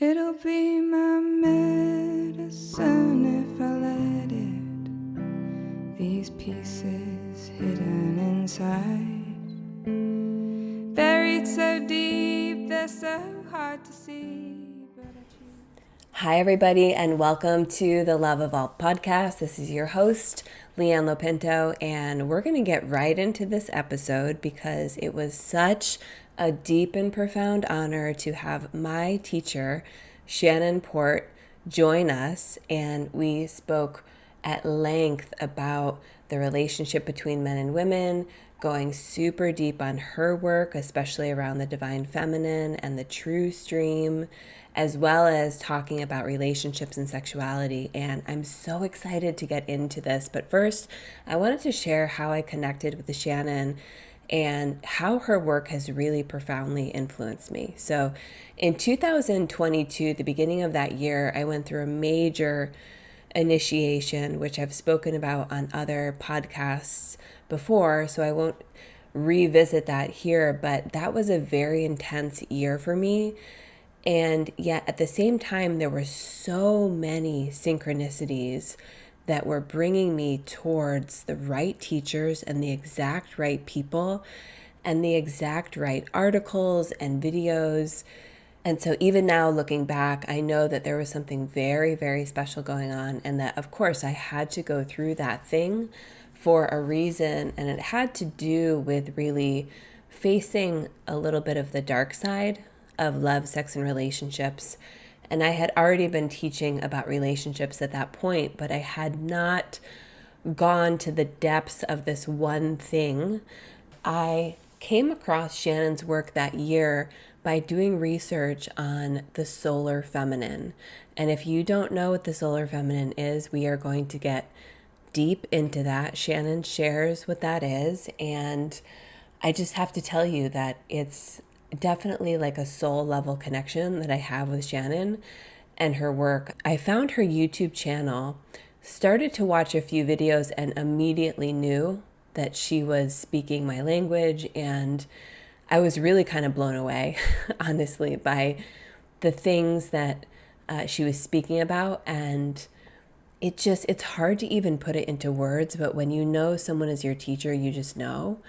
It'll be my medicine if I let it. These pieces hidden inside, buried so deep, they're so hard to see. Hi, everybody, and welcome to the Love of All podcast. This is your host, Leigh-Anne LoPinto, and we're going to get right into this episode because it was such a deep and profound honor to have my teacher, Shannon Port, join us, and we spoke at length about the relationship between men and women, going super deep on her work, especially around the divine feminine and the true stream, as well as talking about relationships and sexuality. And I'm so excited to get into this. But first, I wanted to share how I connected with the Shannon and how her work has really profoundly influenced me. So in 2022, the beginning of that year, I went through a major initiation, which I've spoken about on other podcasts before, so I won't revisit that here, but that was a very intense year for me. And yet at the same time, there were so many synchronicities that were bringing me towards the right teachers and the exact right people and the exact right articles and videos. And so even now looking back, I know that there was something very, very special going on, and that of course I had to go through that thing for a reason. And it had to do with really facing a little bit of the dark side of love, sex, and relationships. And I had already been teaching about relationships at that point, but I had not gone to the depths of this one thing. I came across Shannon's work that year by doing research on the solar feminine. And if you don't know what the solar feminine is, we are going to get deep into that. Shannon shares what that is. And I just have to tell you that it's definitely like a soul level connection that I have with Shannon and her work. I found her YouTube channel, started to watch a few videos, and immediately knew that she was speaking my language. And I was really kind of blown away, honestly, by the things that she was speaking about. And it's hard to even put it into words, but when you know someone is your teacher, you just know.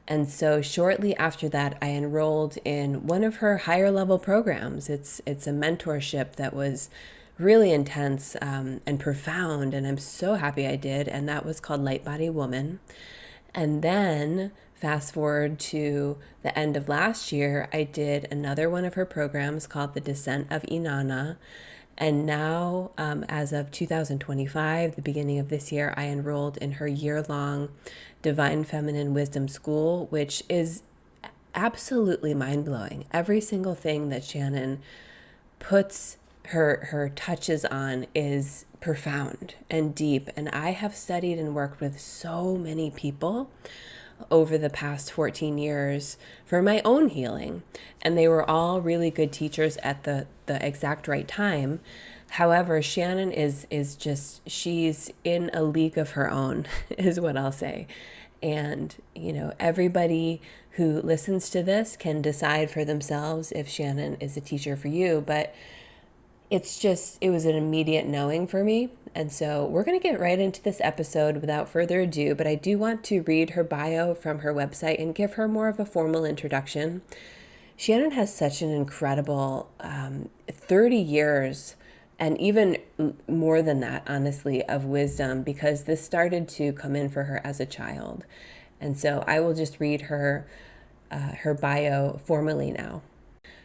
And so shortly after that, I enrolled in one of her higher level programs. It's a mentorship that was really intense and profound, and I'm so happy I did. And that was called Light Body Woman. And then fast forward to the end of last year, I did another one of her programs called The Descent of Inanna. And now, as of 2025, the beginning of this year, I enrolled in her year-long Divine Feminine Wisdom School, which is absolutely mind-blowing. Every single thing that Shannon puts her touches on is profound and deep. And I have studied and worked with so many people over the past 14 years for my own healing. And they were all really good teachers at the exact right time. However, Shannon is just, she's in a league of her own, is what I'll say. And, you know, everybody who listens to this can decide for themselves if Shannon is a teacher for you. But it was an immediate knowing for me. And so we're going to get right into this episode without further ado, but I do want to read her bio from her website and give her more of a formal introduction. Shannon has such an incredible 30 years and even more than that, honestly, of wisdom, because this started to come in for her as a child. And so I will just read her bio formally now.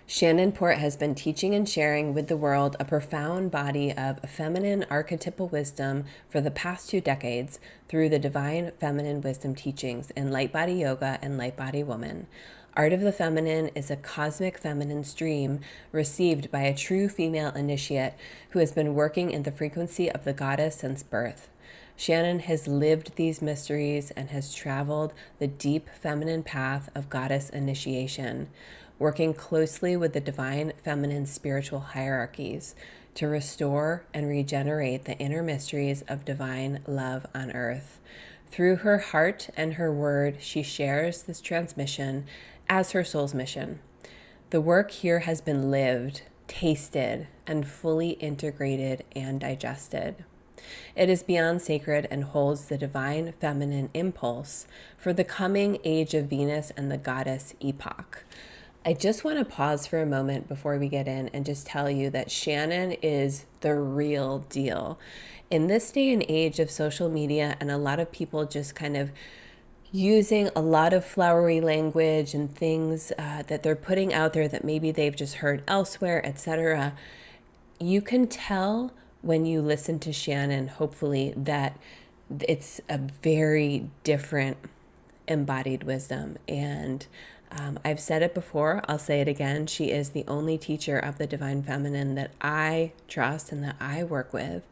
Shannon Port has been teaching and sharing with the world a profound body of feminine archetypal wisdom for the past 2 decades through the Divine Feminine Wisdom teachings in Light Body Yoga and Light Body Woman. Art of the Feminine is a cosmic feminine stream received by a true female initiate who has been working in the frequency of the goddess since birth. Shannon has lived these mysteries and has traveled the deep feminine path of goddess initiation, working closely with the divine feminine spiritual hierarchies to restore and regenerate the inner mysteries of divine love on earth. Through her heart and her word, she shares this transmission as her soul's mission. The work here has been lived, tasted, and fully integrated and digested. It is beyond sacred and holds the divine feminine impulse for the coming age of Venus and the goddess epoch. I just want to pause for a moment before we get in and just tell you that Shannon is the real deal. In this day and age of social media and a lot of people just kind of using a lot of flowery language and things that they're putting out there that maybe they've just heard elsewhere, etc., you can tell when you listen to Shannon, hopefully, that it's a very different embodied wisdom. And I've said it before, I'll say it again. She is the only teacher of the divine feminine that I trust and that I work with.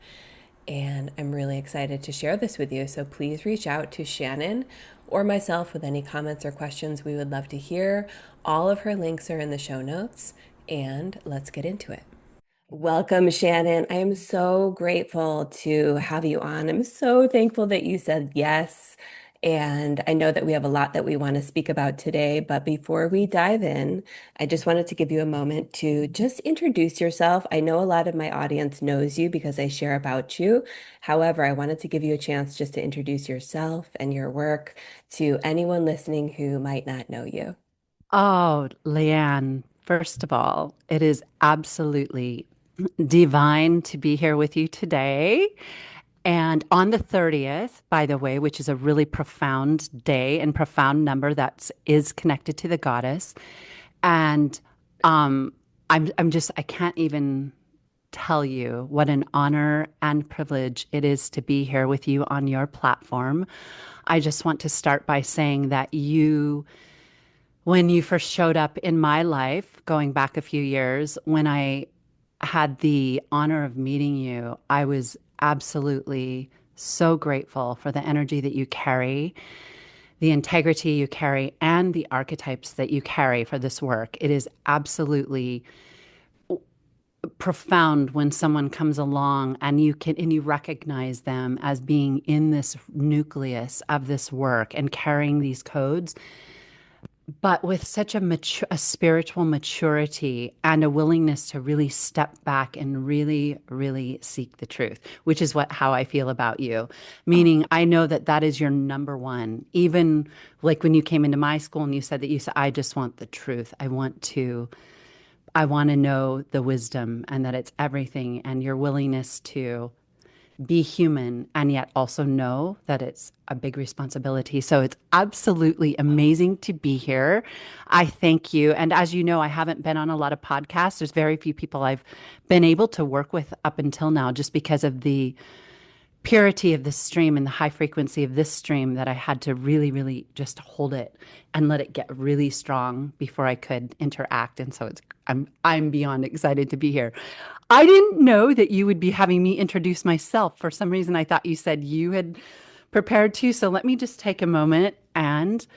And I'm really excited to share this with you. So please reach out to Shannon or myself with any comments or questions. We would love to hear. All of her links are in the show notes. And let's get into it. Welcome, Shannon. I am so grateful to have you on. I'm so thankful that you said yes. And I know that we have a lot that we want to speak about today. But before we dive in, I just wanted to give you a moment to just introduce yourself. I know a lot of my audience knows you because I share about you. However, I wanted to give you a chance just to introduce yourself and your work to anyone listening who might not know you. Oh, Leigh-Anne, first of all, it is absolutely divine to be here with you today. And on the 30th, by the way, which is a really profound day and profound number that is connected to the goddess. And I can't even tell you what an honor and privilege it is to be here with you on your platform. I just want to start by saying that when you first showed up in my life, going back a few years, when I had the honor of meeting you, I was absolutely so grateful for the energy that you carry, the integrity you carry, and the archetypes that you carry for this work. It is absolutely profound when someone comes along and you recognize them as being in this nucleus of this work and carrying these codes, but with such a spiritual maturity and a willingness to really step back and really, really seek the truth, which is how I feel about you. Meaning, I know that is your number one. Even like when you came into my school and you said, I just want the truth. I want to know the wisdom and that it's everything, and your willingness to be human and yet also know that it's a big responsibility. So it's absolutely amazing to be here. I thank you. And as you know, I haven't been on a lot of podcasts. There's very few people I've been able to work with up until now, just because of the purity of this stream and the high frequency of this stream, that I had to really, really just hold it and let it get really strong before I could interact. And so I'm beyond excited to be here. I didn't know that you would be having me introduce myself. For some reason, I thought you said you had prepared to. So let me just take a moment and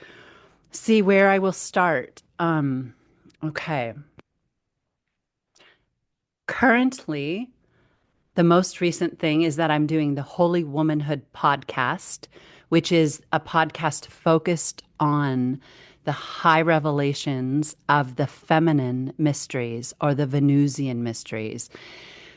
see where I will start. Okay. Currently, the most recent thing is that I'm doing the Holy Womanhood podcast, which is a podcast focused on the high revelations of the feminine mysteries, or the Venusian mysteries.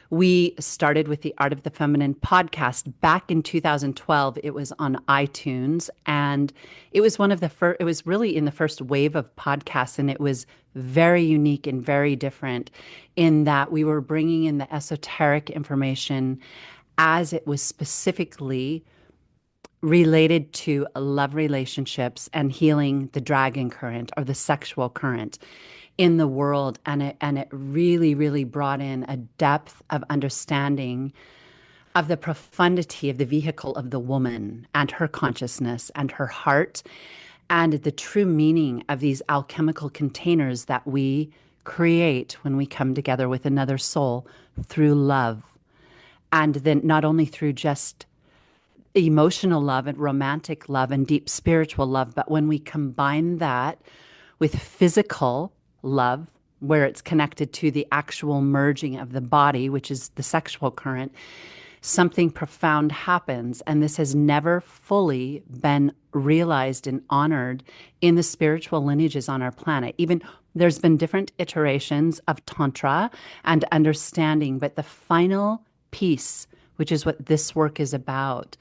We started with the Art of the Feminine podcast back in 2012. It was on iTunes, and it was one of the first, it was really in the first wave of podcasts, and it was very unique and very different in that we were bringing in the esoteric information as it was specifically related to love relationships and healing the dragon current, or the sexual current in the world. And it really, really brought in a depth of understanding of the profundity of the vehicle of the woman and her consciousness and her heart, and the true meaning of these alchemical containers that we create when we come together with another soul through love. And then not only through just emotional love and romantic love and deep spiritual love, but when we combine that with physical love, where it's connected to the actual merging of the body, which is the sexual current, something profound happens. And this has never fully been realized and honored in the spiritual lineages on our planet. Even There's been different iterations of Tantra and understanding, but the final piece, which is what this work is about,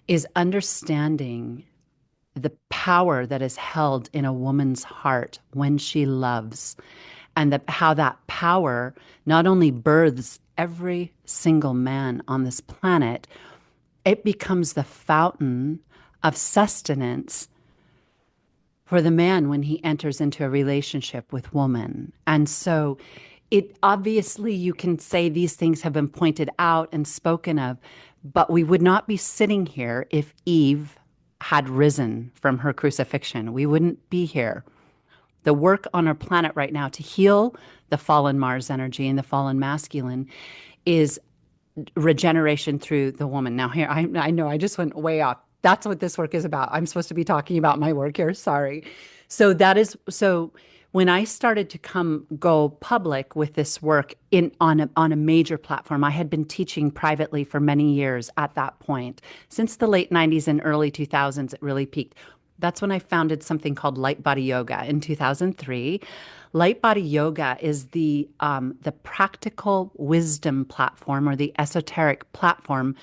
is understanding the power that is held in a woman's heart when she loves, and how that power not only births every single man on this planet, it becomes the fountain of sustenance for the man when he enters into a relationship with woman. And so it obviously, you can say these things have been pointed out and spoken of, but we would not be sitting here if Eve had risen from her crucifixion. We wouldn't be here. The work on our planet right now to heal the fallen Mars energy and the fallen masculine is regeneration through the woman. Now, here, I know I just went way off. That's what this work is about. I'm supposed to be talking about my work here. Sorry. So when I started to go public with this work on a major platform, I had been teaching privately for many years at that point. Since the late 90s and early 2000s, it really peaked. That's when I founded something called Light Body Yoga in 2003. Light Body Yoga is the practical wisdom platform, or the esoteric platform.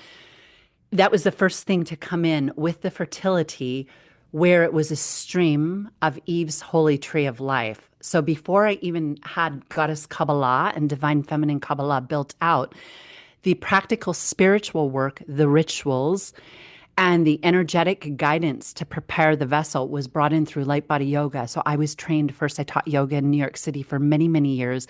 That was the first thing to come in with the fertility, where it was a stream of Eve's holy tree of life. So before I even had Goddess Kabbalah and Divine Feminine Kabbalah built out, the practical spiritual work, the rituals, and the energetic guidance to prepare the vessel was brought in through Light Body Yoga. So I was trained first. I taught yoga in New York City for many, many years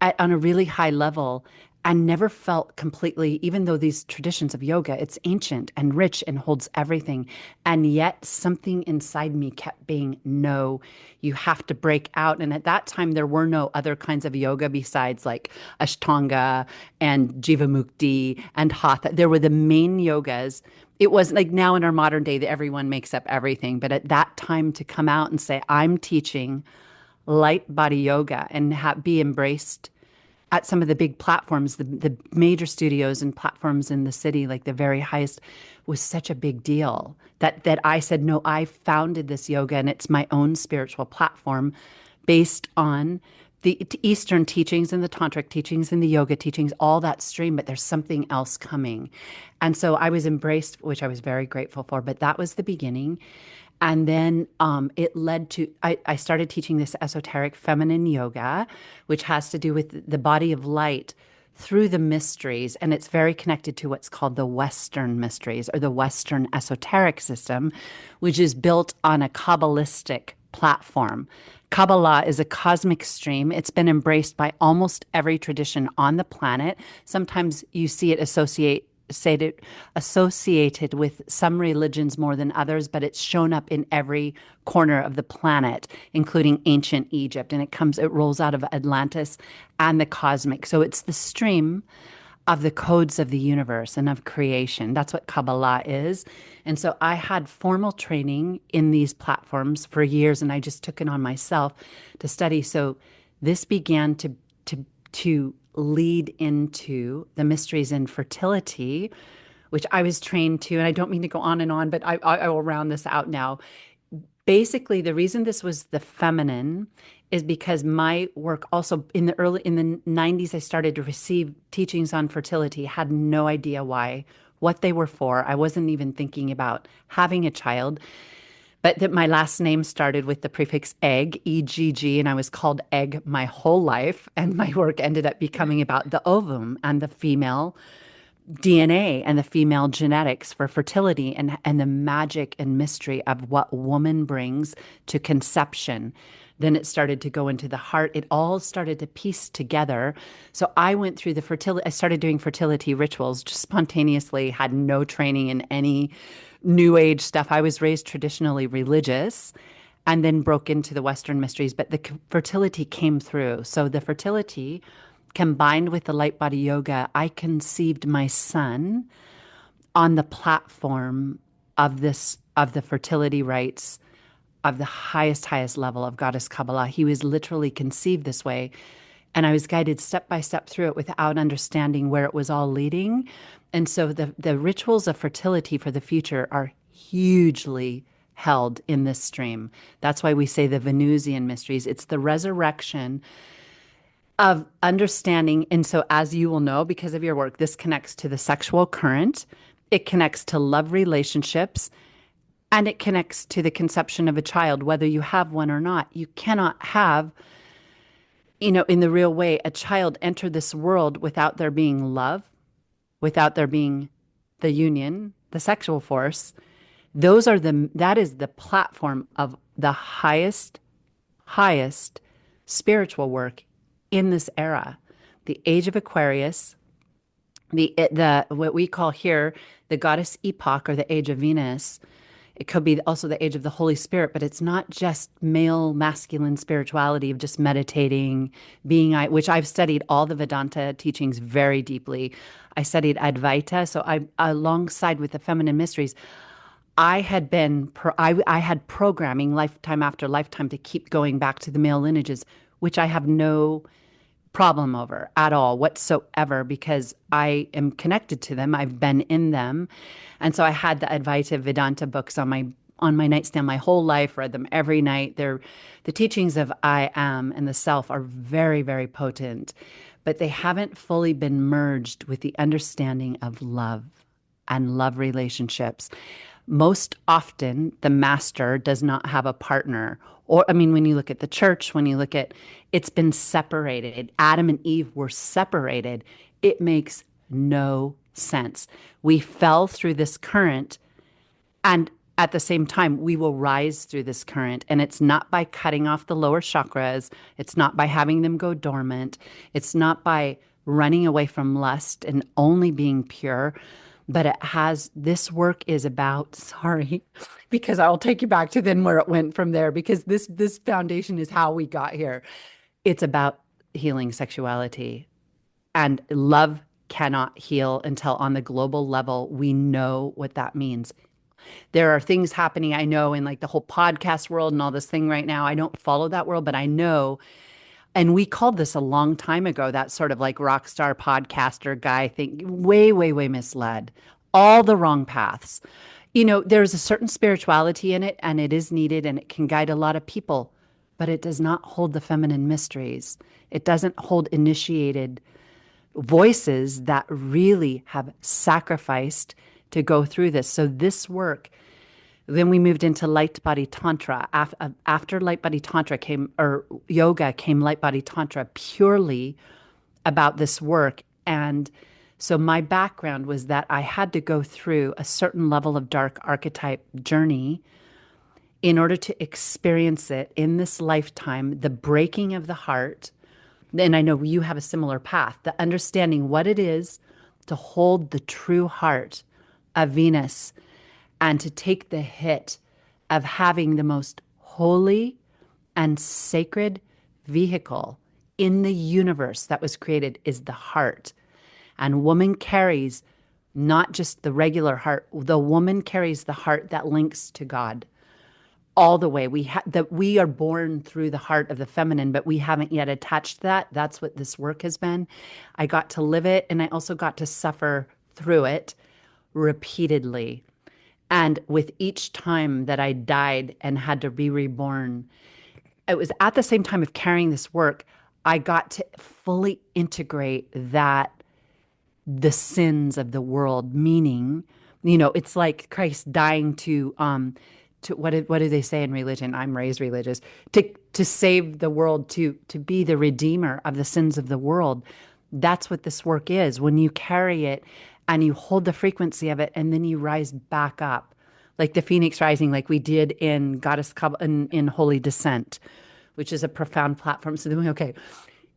on a really high level, and never felt completely, even though these traditions of yoga, it's ancient and rich and holds everything. And yet something inside me kept being, no, you have to break out. And at that time, there were no other kinds of yoga besides like Ashtanga and Jivamukti and Hatha. There were the main yogas. It wasn't like now in our modern day that everyone makes up everything. But at that time, to come out and say, I'm teaching light body yoga and be embraced at some of the big platforms, the major studios and platforms in the city, like the very highest, was such a big deal that I said, no, I founded this yoga and it's my own spiritual platform based on the Eastern teachings and the tantric teachings and the yoga teachings, all that stream, but there's something else coming. And so I was embraced, which I was very grateful for, but that was the beginning. And then it led to, I started teaching this esoteric feminine yoga, which has to do with the body of light through the mysteries. And it's very connected to what's called the Western mysteries, or the Western esoteric system, which is built on a Kabbalistic platform. Kabbalah is a cosmic stream. It's been embraced by almost every tradition on the planet. Sometimes you see it associated with some religions more than others, but it's shown up in every corner of the planet, including ancient Egypt. And it rolls out of Atlantis and the cosmic. So it's the stream of the codes of the universe and of creation. That's what Kabbalah is. And so I had formal training in these platforms for years, and I just took it on myself to study. So this began to lead into the mysteries in fertility, which I was trained to. And I don't mean to go on, but I will round this out now. Basically, the reason this was the feminine is because my work also in the 90s, I started to receive teachings on fertility, had no idea why, what they were for. I wasn't even thinking about having a child. But that my last name started with the prefix egg, EGG, and I was called Egg my whole life. And my work ended up becoming about the ovum and the female DNA and the female genetics for fertility, and the magic and mystery of what woman brings to conception. Then it started to go into the heart. It all started to piece together. So I went through I started doing fertility rituals just spontaneously, had no training in any New Age stuff. I was raised traditionally religious and then broke into the Western mysteries, but the fertility came through. So the fertility combined with the light body yoga, I conceived my son on the platform of the fertility rites of the highest level of Goddess Kabbalah. He was literally conceived this way. And I was guided step by step through it without understanding where it was all leading. And so the rituals of fertility for the future are hugely held in this stream. That's why we say the Venusian mysteries. It's the resurrection of understanding. And so, as you will know, because of your work, this connects to the sexual current, it connects to love relationships, and it connects to the conception of a child, whether you have one or not. You cannot have, in the real way, a child enter this world without there being love, without there being the union, the sexual force. That is the platform of the highest spiritual work in this era. The age of Aquarius, the what we call here the goddess epoch, or the age of Venus. It could be also the age of the Holy Spirit, but it's not just male, masculine spirituality of just meditating, which I've studied all the Vedanta teachings very deeply. I studied Advaita, so alongside with the feminine mysteries, I had programming lifetime after lifetime to keep going back to the male lineages, which I have no problem over at all whatsoever, because I am connected to them. I've been in them. And so I had the Advaita Vedanta books on my nightstand my whole life, read them every night. The teachings of I am and the self are very, very potent, but they haven't fully been merged with the understanding of love and love relationships. Most often, the master does not have a partner. Or, when you look at the church, it's been separated. Adam and Eve were separated. It makes no sense. We fell through this current, and at the same time, we will rise through this current. And it's not by cutting off the lower chakras. It's not by having them go dormant. It's not by running away from lust and only being pure. But this work is about, sorry, because I'll take you back to then where it went from there, because this foundation is how we got here. It's about healing sexuality, and love cannot heal until on the global level, we know what that means. There are things happening, I know, in like the whole podcast world and all this thing right now. I don't follow that world, but I know. And we called this a long time ago, that sort of like rock star podcaster guy thing, way, way, way misled, all the wrong paths. There's a certain spirituality in it, and it is needed, and it can guide a lot of people, but it does not hold the feminine mysteries. It doesn't hold initiated voices that really have sacrificed to go through this. So this work, then we moved into light body tantra. After light body tantra yoga came light body tantra, purely about this work. And so my background was that I had to go through a certain level of dark archetype journey in order to experience it in this lifetime, the breaking of the heart. And I know you have a similar path, the understanding what it is to hold the true heart of Venus, and to take the hit of having the most holy and sacred vehicle in the universe that was created is the heart. And woman carries not just the regular heart, the woman carries the heart that links to God all the way. We are born through the heart of the feminine, but we haven't yet attached that. That's what this work has been. I got to live it, and I also got to suffer through it repeatedly. And with each time that I died and had to be reborn, it was at the same time of carrying this work, I got to fully integrate that the sins of the world, meaning, it's like Christ dying to what do they say in religion? I'm raised religious, to save the world, to be the redeemer of the sins of the world. That's what this work is. When you carry it and you hold the frequency of it, and then you rise back up, like the Phoenix rising, like we did in in Holy Descent, which is a profound platform. So then, okay,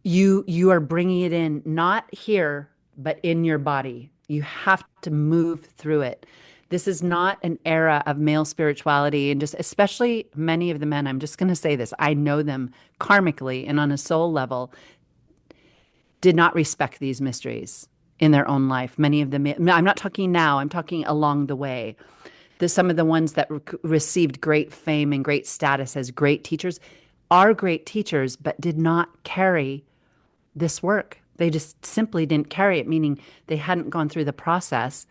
you are bringing it in, not here, but in your body. You have to move through it. This is not an era of male spirituality, and just especially many of the men, I'm just going to say this, I know them karmically and on a soul level, did not respect these mysteries in their own life. Many of them, I'm not talking now, I'm talking along the way. Some of the ones that received great fame and great status as great teachers are great teachers, but did not carry this work. They just simply didn't carry it, meaning they hadn't gone through the process.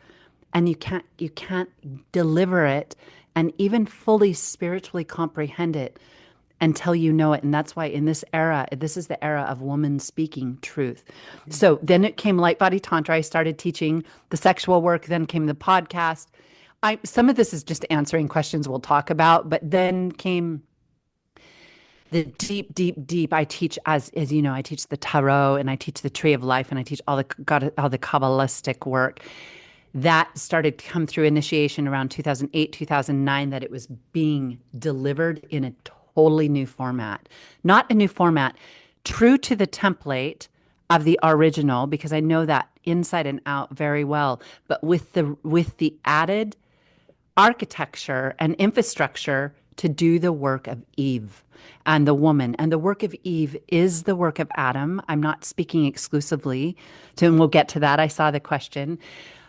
And you can't deliver it and even fully spiritually comprehend it until you know it. And that's why in this era, this is the era of woman speaking truth. So then it came Light Body Tantra. I started teaching the sexual work, then came the podcast. Some of this is just answering questions we'll talk about, but then came the deep, deep, deep. I teach as you know, I teach the tarot and I teach the tree of life and I teach all the Kabbalistic work that started to come through initiation around 2008, 2009, that it was being delivered in a totally new format. Not a new format, true to the template of the original, because I know that inside and out very well, but with the added architecture and infrastructure to do the work of Eve and the woman. And the work of Eve is the work of Adam. I'm not speaking exclusively to, and we'll get to that. I saw the question.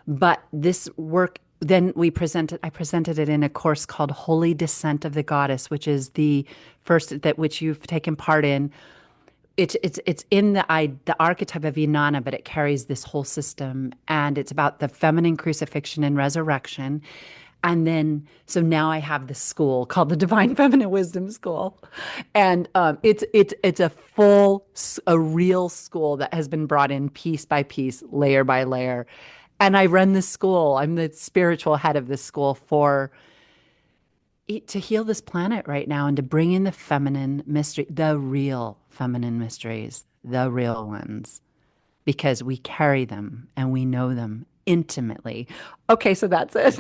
But this work, then I presented it in a course called Holy Descent of the Goddess, which is the first that which you've taken part in. It's in the archetype of Inanna, but it carries this whole system, and it's about the feminine crucifixion and resurrection. And then, so now I have this school called the Divine Feminine Wisdom School, and it's a real school that has been brought in piece by piece, layer by layer. And I run the school. I'm the spiritual head of this school to heal this planet right now and to bring in the feminine mystery, the real feminine mysteries, the real ones, because we carry them and we know them intimately. Okay, so that's it.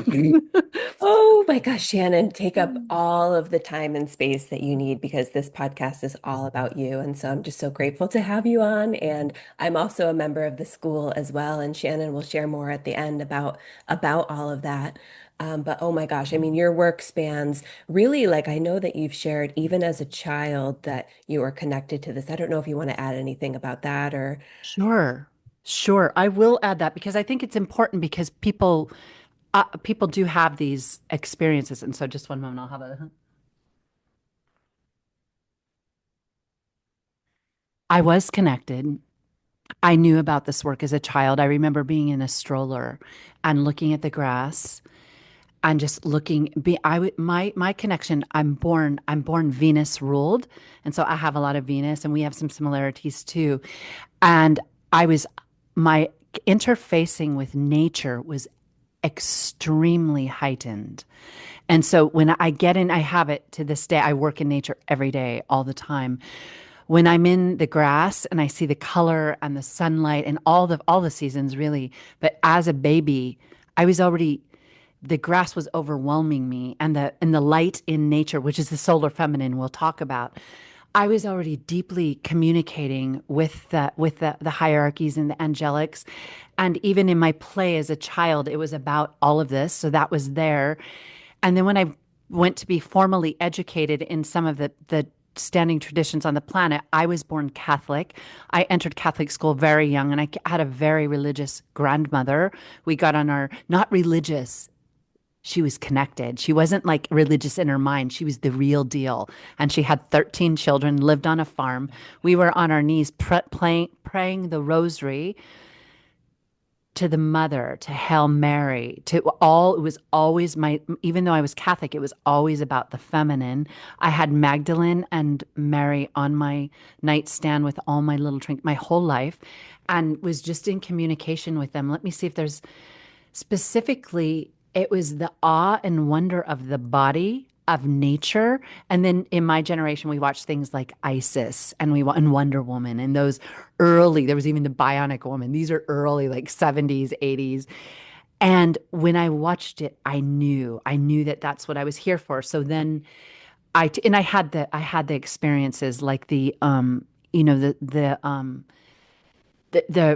Oh my gosh, Shannon, take up all of the time and space that you need because this podcast is all about you. And so I'm just so grateful to have you on. And I'm also a member of the school as well. And Shannon will share more at the end about all of that. But oh my gosh, I mean, your work spans really, like I know that you've shared even as a child that you are connected to this. I don't know if you want to add anything about that or Sure. Sure. I will add that because I think it's important because people do have these experiences. And so just one moment, I'll have a I was connected. I knew about this work as a child. I remember being in a stroller and looking at the grass and just looking my connection. I'm born Venus ruled, and so I have a lot of Venus and we have some similarities too. And I was my interfacing with nature was extremely heightened. And so when I get in, I have it to this day. I work in nature every day, all the time. When I'm in the grass and I see the color and the sunlight and all the seasons really, but as a baby, I was already the grass was overwhelming me, and the light in nature, which is the solar feminine we'll talk about. I was already deeply communicating with the hierarchies and the angelics. And even in my play as a child, it was about all of this. So that was there. And then when I went to be formally educated in some of the standing traditions on the planet, I was born Catholic. I entered Catholic school very young, and I had a very religious grandmother. We got on our, not religious, she was connected. She wasn't like religious in her mind. She was the real deal. And she had 13 children, lived on a farm. We were on our knees praying the rosary to the mother, to Hail Mary, to all. It was always even though I was Catholic, it was always about the feminine. I had Magdalene and Mary on my nightstand with all my little trinkets my whole life, and was just in communication with them. Let me see if there's specifically, it was the awe and wonder of the body, of nature. And then in my generation, we watched things like Isis and Wonder Woman and those early, there was even the Bionic Woman. These are early, like 70s, 80s. And when I watched it, I knew that that's what I was here for. So then I had the experiences like the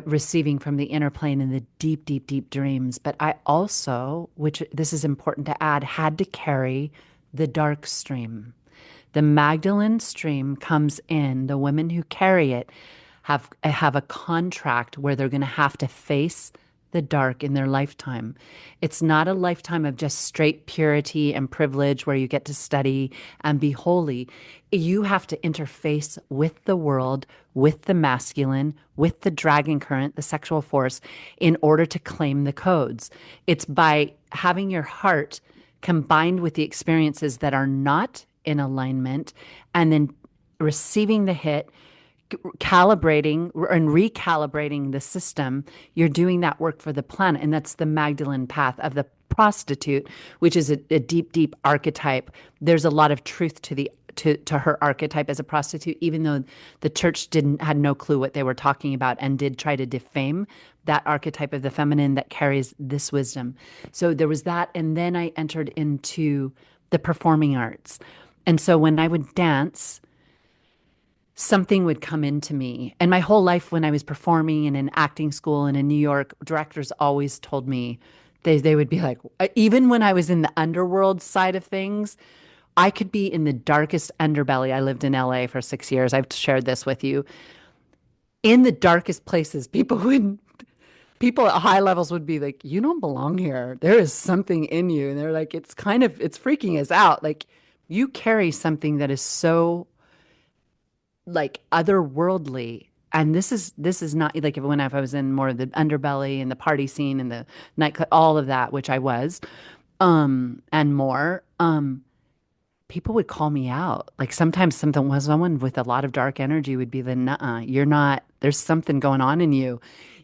receiving from the inner plane and the deep, deep, deep dreams. But I also, which this is important to add, had to carry the dark stream. The Magdalene stream comes in. The women who carry it have a contract where they're going to have to face the dark in their lifetime. It's not a lifetime of just straight purity and privilege where you get to study and be holy. You have to interface with the world, with the masculine, with the dragon current, the sexual force, in order to claim the codes. It's by having your heart combined with the experiences that are not in alignment, and then receiving the hit, calibrating and recalibrating the system, you're doing that work for the planet. And that's the Magdalene path of the prostitute, which is a deep, deep archetype. There's a lot of truth to the to her archetype as a prostitute, even though the church had no clue what they were talking about and did try to defame that archetype of the feminine that carries this wisdom. So there was that. And then I entered into the performing arts. And so when I would dance, something would come into me. And my whole life when I was performing and in acting school and in New York, directors always told me, they would be like, even when I was in the underworld side of things, I could be in the darkest underbelly. I lived in LA for 6 years. I've shared this with you. In the darkest places, people at high levels would be like, you don't belong here. There is something in you. And they're like, it's freaking us out. Like, you carry something that is so like otherworldly. And this is not like if I was in more of the underbelly and the party scene and the nightclub, all of that, which I was, and more, people would call me out. Like sometimes someone with a lot of dark energy would be the, nuh-uh, you're not, there's something going on in you.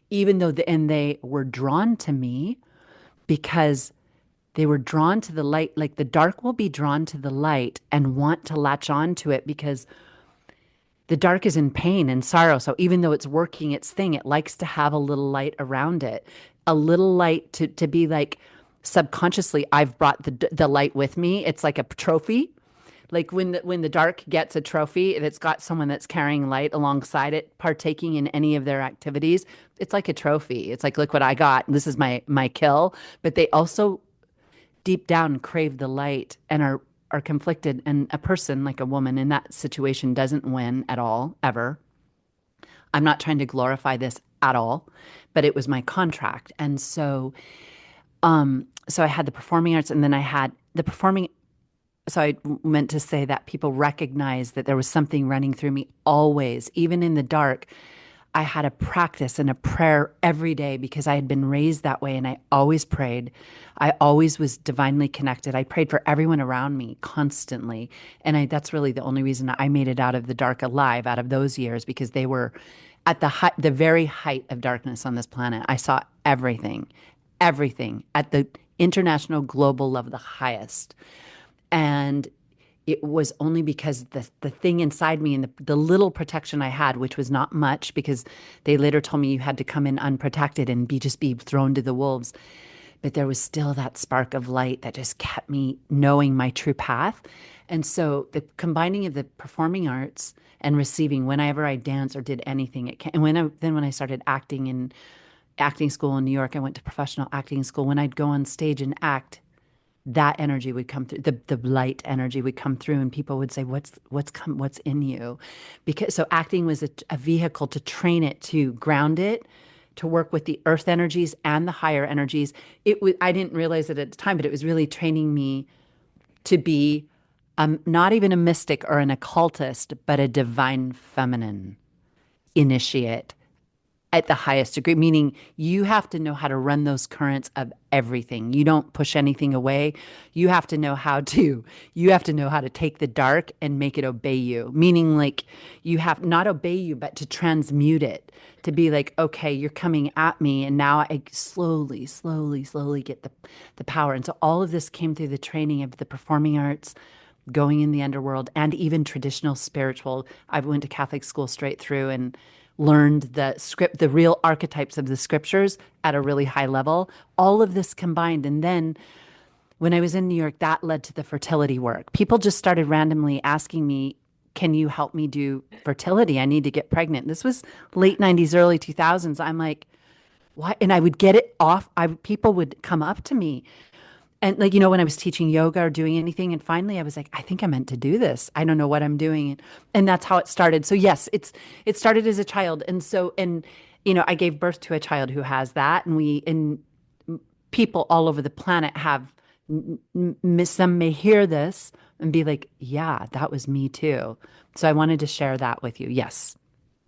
Even though and they were drawn to me because they were drawn to the light. Like the dark will be drawn to the light and want to latch on to it because the dark is in pain and sorrow. So even though it's working its thing, it likes to have a little light around it, a little light to be like subconsciously, I've brought the light with me. It's like a trophy. Like when the dark gets a trophy, if it's got someone that's carrying light alongside it, partaking in any of their activities, it's like a trophy. It's like, look what I got. This is my kill. But they also deep down crave the light and are conflicted. And a person like a woman in that situation doesn't win at all, ever. I'm not trying to glorify this at all, but it was my contract. And so I had the performing arts, and then I had the performing. So I meant to say that people recognized that there was something running through me always, even in the dark. I had a practice and a prayer every day because I had been raised that way, and I always prayed. I always was divinely connected. I prayed for everyone around me constantly. And that's really the only reason I made it out of the dark alive out of those years, because they were at the very height of darkness on this planet. I saw everything at the international global level, the highest. And it was only because the thing inside me and the little protection I had, which was not much, because they later told me you had to come in unprotected and just be thrown to the wolves. But there was still that spark of light that just kept me knowing my true path. And so the combining of the performing arts and receiving, whenever I dance or did anything, and when I started acting in acting school in New York, I went to professional acting school. When I'd go on stage and act, that energy would come through, the light energy would come through, and people would say, what's in you? Because so acting was a vehicle to train it, to ground it, to work with the earth energies and the higher energies. I didn't realize it at the time, but it was really training me to be not even a mystic or an occultist, but a divine feminine initiate at the highest degree, meaning you have to know how to run those currents of everything. You don't push anything away. You have to know how to take the dark and make it obey you, meaning like you have not obey you, but to transmute it, to be like, okay, you're coming at me. And now I slowly, slowly, slowly get the power. And so all of this came through the training of the performing arts, going in the underworld, and even traditional spiritual. I went to Catholic school straight through and learned the real archetypes of the scriptures at a really high level, all of this combined. And then when I was in New York, that led to the fertility work. People just started randomly asking me, can you help me do fertility? I need to get pregnant. This was late 90s, early 2000s. I'm like, what? And I would get it off. People would come up to me. And like, when I was teaching yoga or doing anything, and finally I was like, I think I'm meant to do this. I don't know what I'm doing. And that's how it started. So yes, it started as a child. And so, I gave birth to a child who has that. And people all over the planet have, some may hear this and be like, yeah, that was me too. So I wanted to share that with you. Yes.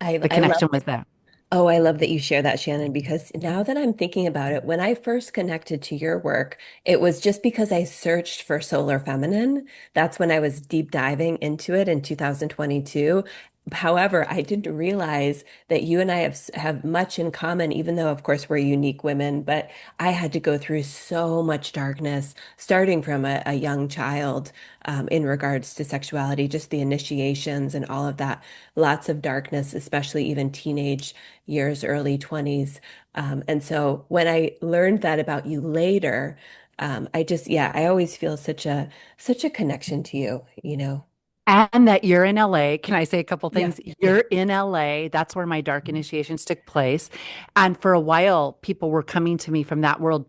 I The love connection was there. Oh, I love that you share that, Shannon, because now that I'm thinking about it, when I first connected to your work, it was just because I searched for solar feminine. That's when I was deep diving into it in 2022. However, I didn't realize that you and I have much in common, even though, of course, we're unique women. But I had to go through so much darkness, starting from a young child, in regards to sexuality, just the initiations and all of that. Lots of darkness, especially even teenage years, early 20s. And so when I learned that about you later, yeah, I always feel such a connection to you, you know? And that you're in LA. Can I say a couple Yeah, things? yeah. You're in LA. That's where my dark initiations took place. And for a while, people were coming to me from that world.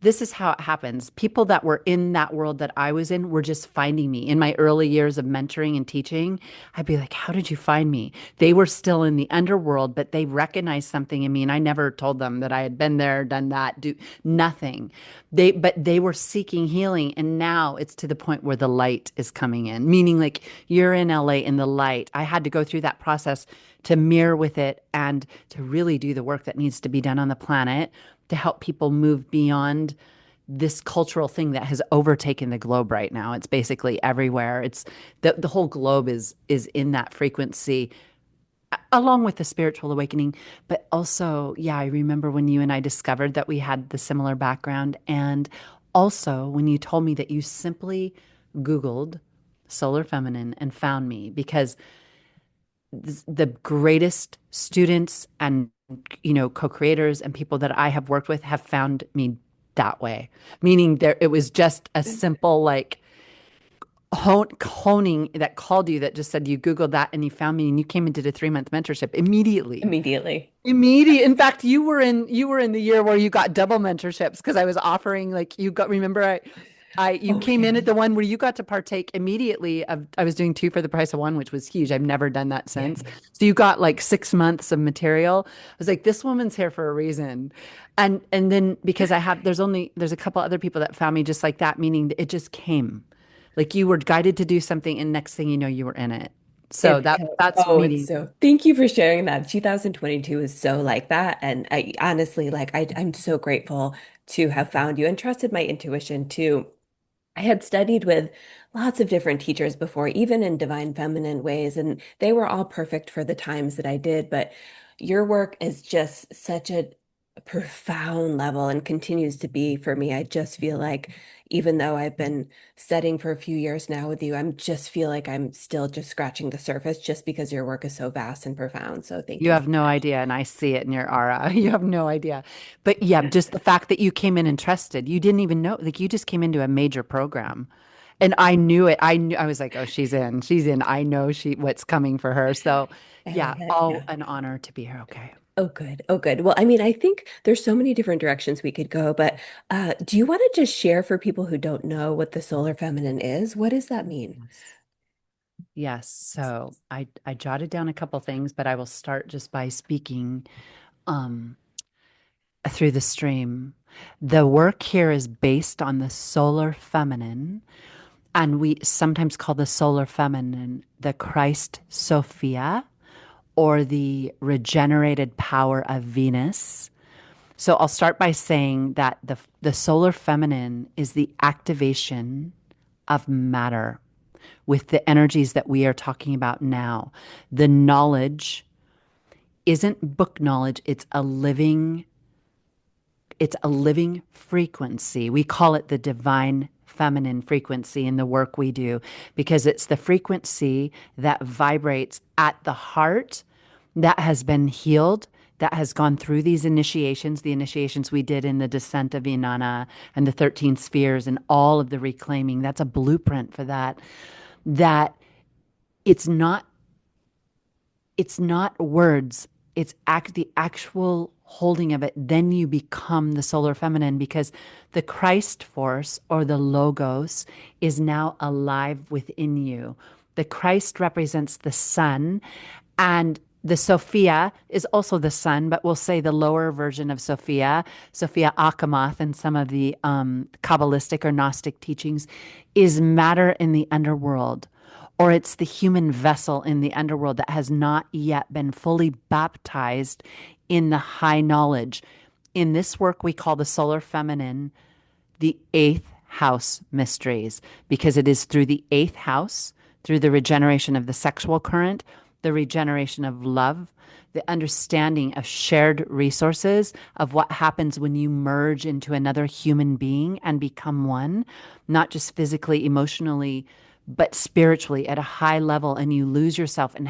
This is how it happens. People that were in that world that I was in were just finding me. In my early years of mentoring and teaching, I'd be like, "How did you find me?" They were still in the underworld, but they recognized something in me. And I never told them that I had been there, done that, do nothing. But they were seeking healing. And now it's to the point where the light is coming in, meaning like you're in LA in the light. I had to go through that process to mirror with it and to really do the work that needs to be done on the planet to help people move beyond this cultural thing that has overtaken the globe right now. It's basically everywhere. It's the whole globe is in that frequency along with the spiritual awakening. But also, yeah, I remember when you and I discovered that we had the similar background. And also when you told me that you simply Googled solar feminine and found me because the greatest students and co-creators and people that I have worked with have found me that way. Meaning there it was just a simple like honing that called you that just said you Googled that and you found me and you came and did a 3-month mentorship immediately. Immediately. Immediate. In fact, you were in the year where you got double mentorships because I was offering like you got remember you Oh, came yeah. in at the one where you got to partake immediately of I was doing two for the price of one, which was huge. I've never done that Yeah. since. So you got like 6 months of material. I was like, this woman's here for a reason. And then because there's a couple other people that found me just like that, meaning it just came. Like you were guided to do something and next thing you know you were in it. So that's Oh, it's meaning so, thank you for sharing that. 2022 is so like that. And I honestly, I'm so grateful to have found you and trusted my intuition too. I had studied with lots of different teachers before, even in divine feminine ways, and they were all perfect for the times that I did. But your work is just such a profound level and continues to be for me. I just feel like, even though I've been studying for a few years now with you, I'm just feel like I'm still just scratching the surface just because your work is so vast and profound. So thank you you for have no idea, and I see it in your aura. You have no idea. But yeah, just the fact that you came in and trusted, you didn't even know, like you just came into a major program. And I knew it. I was like, oh, she's in. She's in. I know what's coming for her. So I yeah, love it. oh, Yeah. an honor to be here. Okay. Oh, good. Oh, good. Well, I mean, I think there's so many different directions we could go, but do you want to just share for people who don't know what the solar feminine is? What does that mean? Yes. Yes. So I jotted down a couple things, but I will start just by speaking um through the stream. The work here is based on the solar feminine. And we sometimes call the solar feminine the Christ Sophia or the regenerated power of Venus. So I'll start by saying that the solar feminine is the activation of matter with the energies that we are talking about now. The knowledge isn't book knowledge, it's a living frequency. We call it the divine feminine frequency in the work we do because it's the frequency that vibrates at the heart that has been healed, that has gone through these initiations, the initiations we did in the descent of Inanna and the 13 spheres and all of the reclaiming. That's a blueprint for that. That it's not it's not words, it's the actual holding of it. Then you become the solar feminine because the Christ force or the logos is now alive within you. The Christ represents the sun, and the Sophia is also the sun, but we'll say the lower version of Sophia, Sophia Achamoth, and some of the Kabbalistic or Gnostic teachings, is matter in the underworld, or it's the human vessel in the underworld that has not yet been fully baptized in the high knowledge. In this work, we call the solar feminine the eighth house mysteries, because it is through the eighth house, through the regeneration of the sexual current, the regeneration of love, the understanding of shared resources, of what happens when you merge into another human being and become one, not just physically, emotionally, but spiritually at a high level, and you lose yourself and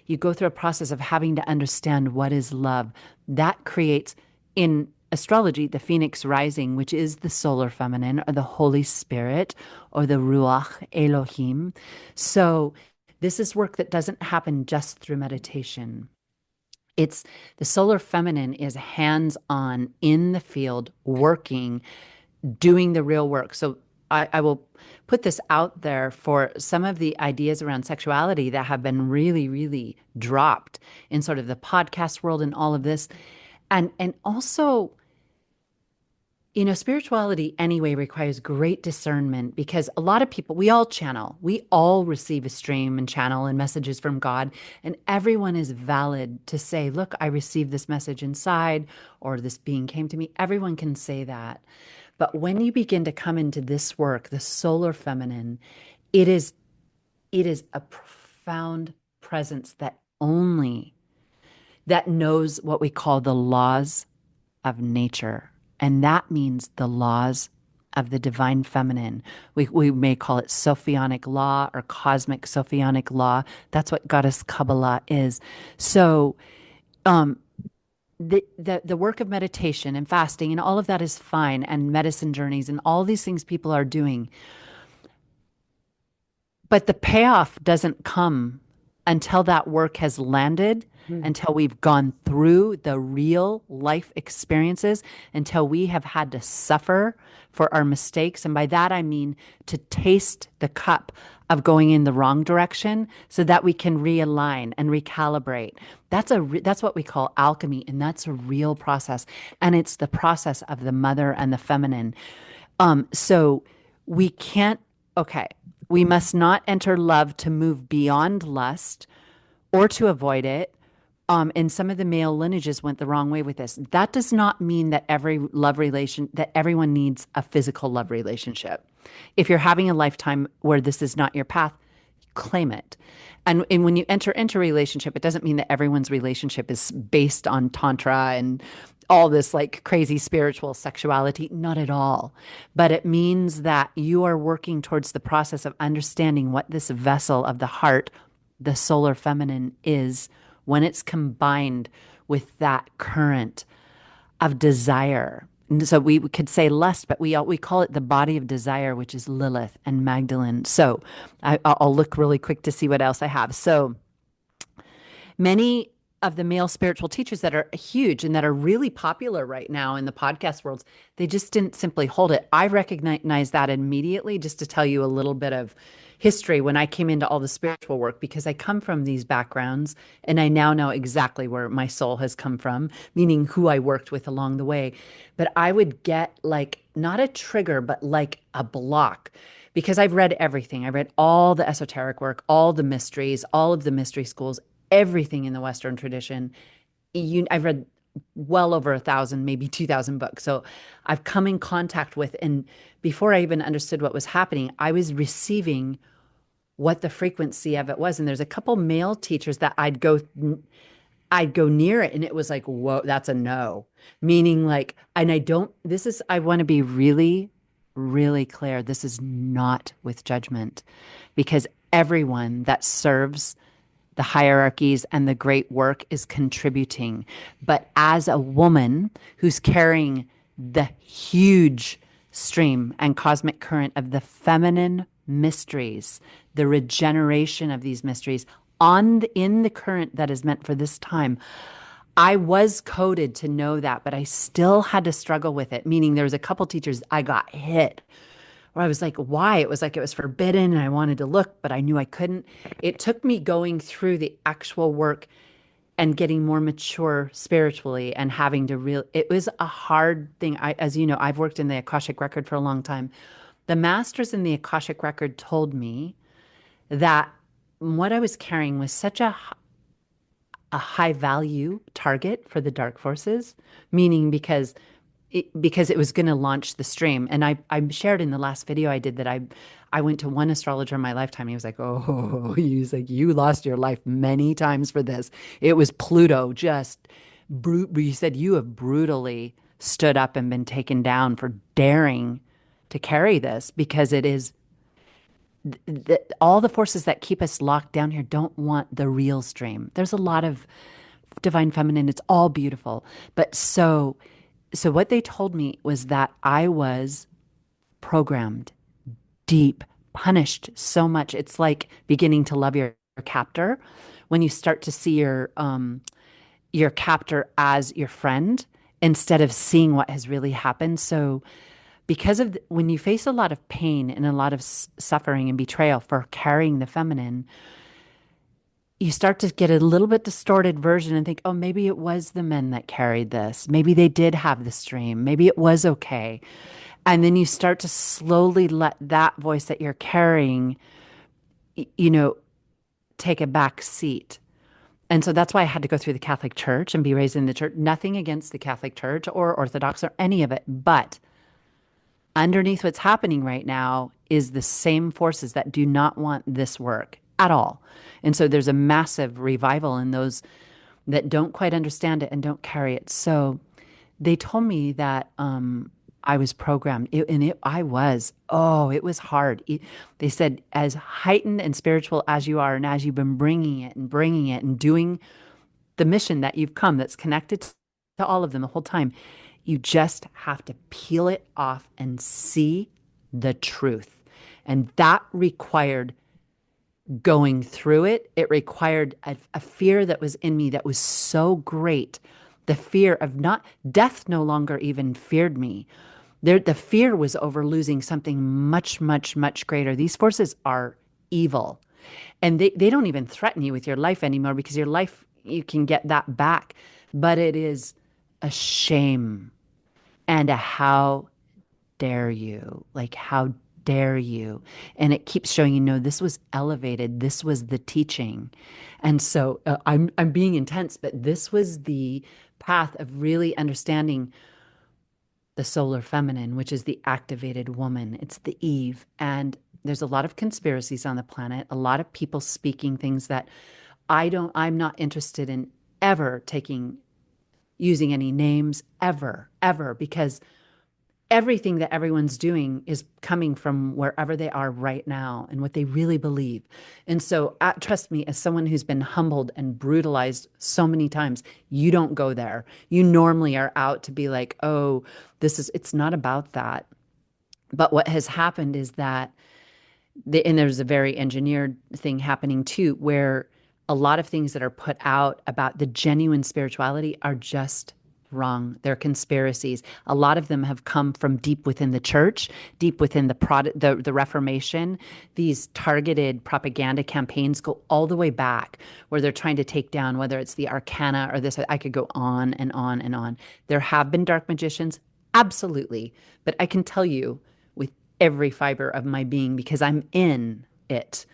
you go through a process of having to understand what is love. That creates, in astrology, the phoenix rising, which is the solar feminine or the Holy Spirit or the Ruach Elohim. So this is work that doesn't happen just through meditation. It's the solar feminine is hands-on in the field, working, doing the real work. So I will put this out there for some of the ideas around sexuality that have been really, really dropped in sort of the podcast world and all of this. And also, spirituality anyway requires great discernment, because a lot of people, we all channel, we all receive a stream and channel and messages from God, and everyone is valid to say, look, I received this message inside, or this being came to me. Everyone can say that. But when you begin to come into this work, the solar feminine, it is a profound presence that knows what we call the laws of nature. And that means the laws of the divine feminine. We may call it Sophionic law or cosmic Sophionic law. That's what Goddess Kabbalah is. So the work of meditation and fasting and all of that is fine, and medicine journeys and all these things people are doing. But the payoff doesn't come until that work has landed, until we've gone through the real life experiences, until we have had to suffer for our mistakes. And by that, I mean to taste the cup of going in the wrong direction so that we can realign and recalibrate. That's what we call alchemy. And that's a real process. And it's the process of the mother and the feminine. So we can't, okay, we must not enter love to move beyond lust or to avoid it. And some of the male lineages went the wrong way with this. That does not mean that that everyone needs a physical love relationship. If you're having a lifetime where this is not your path, claim it. And when you enter into a relationship, it doesn't mean that everyone's relationship is based on tantra and all this like crazy spiritual sexuality. Not at all. But it means that you are working towards the process of understanding what this vessel of the heart, the solar feminine, is when it's combined with that current of desire. And so we could say lust, but we call it the body of desire, which is Lilith and Magdalene. So I'll look really quick to see what else I have. So many of the male spiritual teachers that are huge and that are really popular right now in the podcast worlds, they just didn't simply hold it. I recognize that immediately, just to tell you a little bit of history when I came into all the spiritual work, because I come from these backgrounds and I now know exactly where my soul has come from, meaning who I worked with along the way. But I would get like, not a trigger, but like a block, because I've read everything. I read all the esoteric work, all the mysteries, all of the mystery schools, everything in the Western tradition. I've read well over 1,000, maybe 2,000 books. So I've come in contact with, and before I even understood what was happening, I was receiving what the frequency of it was. And there's a couple male teachers that I'd go near it and it was like, whoa, that's a no. Meaning like, and I want to be really, really clear. This is not with judgment, because everyone that serves the hierarchies and the great work is contributing. But as a woman who's carrying the huge stream and cosmic current of the feminine mysteries, the regeneration of these mysteries in the current that is meant for this time, I was coded to know that, but I still had to struggle with it. Meaning there was a couple teachers I got hit where I was like, why? It was like it was forbidden and I wanted to look, but I knew I couldn't. It took me going through the actual work and getting more mature spiritually and having to it was a hard thing. As you know, I've worked in the Akashic Record for a long time. The masters in the Akashic Record told me that what I was carrying was such a a high value target for the dark forces, meaning because it was going to launch the stream. And I shared in the last video I did that I went to one astrologer in my lifetime. He was like, "Oh," he's like, "You lost your life many times for this. It was Pluto just He said you have brutally stood up and been taken down for daring to carry this because it is all the forces that keep us locked down here don't want the real stream. There's a lot of divine feminine. It's all beautiful. But so what they told me was that I was programmed deep, punished so much. It's like beginning to love your captor when you start to see your captor as your friend instead of seeing what has really happened. So because of when you face a lot of pain and a lot of suffering and betrayal for carrying the feminine, you start to get a little bit distorted version and think, oh, maybe it was the men that carried this. Maybe they did have the stream. Maybe it was okay. And then you start to slowly let that voice that you're carrying, you know, take a back seat. And so that's why I had to go through the Catholic Church and be raised in the church. Nothing against the Catholic Church or Orthodox or any of it. But underneath what's happening right now is the same forces that do not want this work at all. And so there's a massive revival in those that don't quite understand it and don't carry it. So they told me that I was programmed. I was. Oh, it was hard. They said, as heightened and spiritual as you are, and as you've been bringing it and doing the mission that you've come that's connected to all of them the whole time, you just have to peel it off and see the truth. And that required going through it. It required a fear that was in me that was so great. The fear of not death no longer even feared me. The fear was over losing something much, much, much greater. These forces are evil. And they don't even threaten you with your life anymore because your life, you can get that back. But it is a shame and a how dare you? Like, how dare you? And it keeps showing, this was elevated. This was the teaching. And so I'm being intense, but this was the path of really understanding the solar feminine, which is the activated woman. It's the Eve. And there's a lot of conspiracies on the planet, a lot of people speaking things that I'm not interested in ever using any names ever, because everything that everyone's doing is coming from wherever they are right now and what they really believe. And so trust me, as someone who's been humbled and brutalized so many times, you don't go there. You normally are out to be like, oh, it's not about that. But what has happened is that, and there's a very engineered thing happening too, where a lot of things that are put out about the genuine spirituality are just wrong. They're conspiracies. A lot of them have come from deep within the church, deep within the Reformation. These targeted propaganda campaigns go all the way back, where they're trying to take down, whether it's the arcana or this. I could go on and on and on. There have been dark magicians, absolutely. But I can tell you with every fiber of my being, because I'm in it,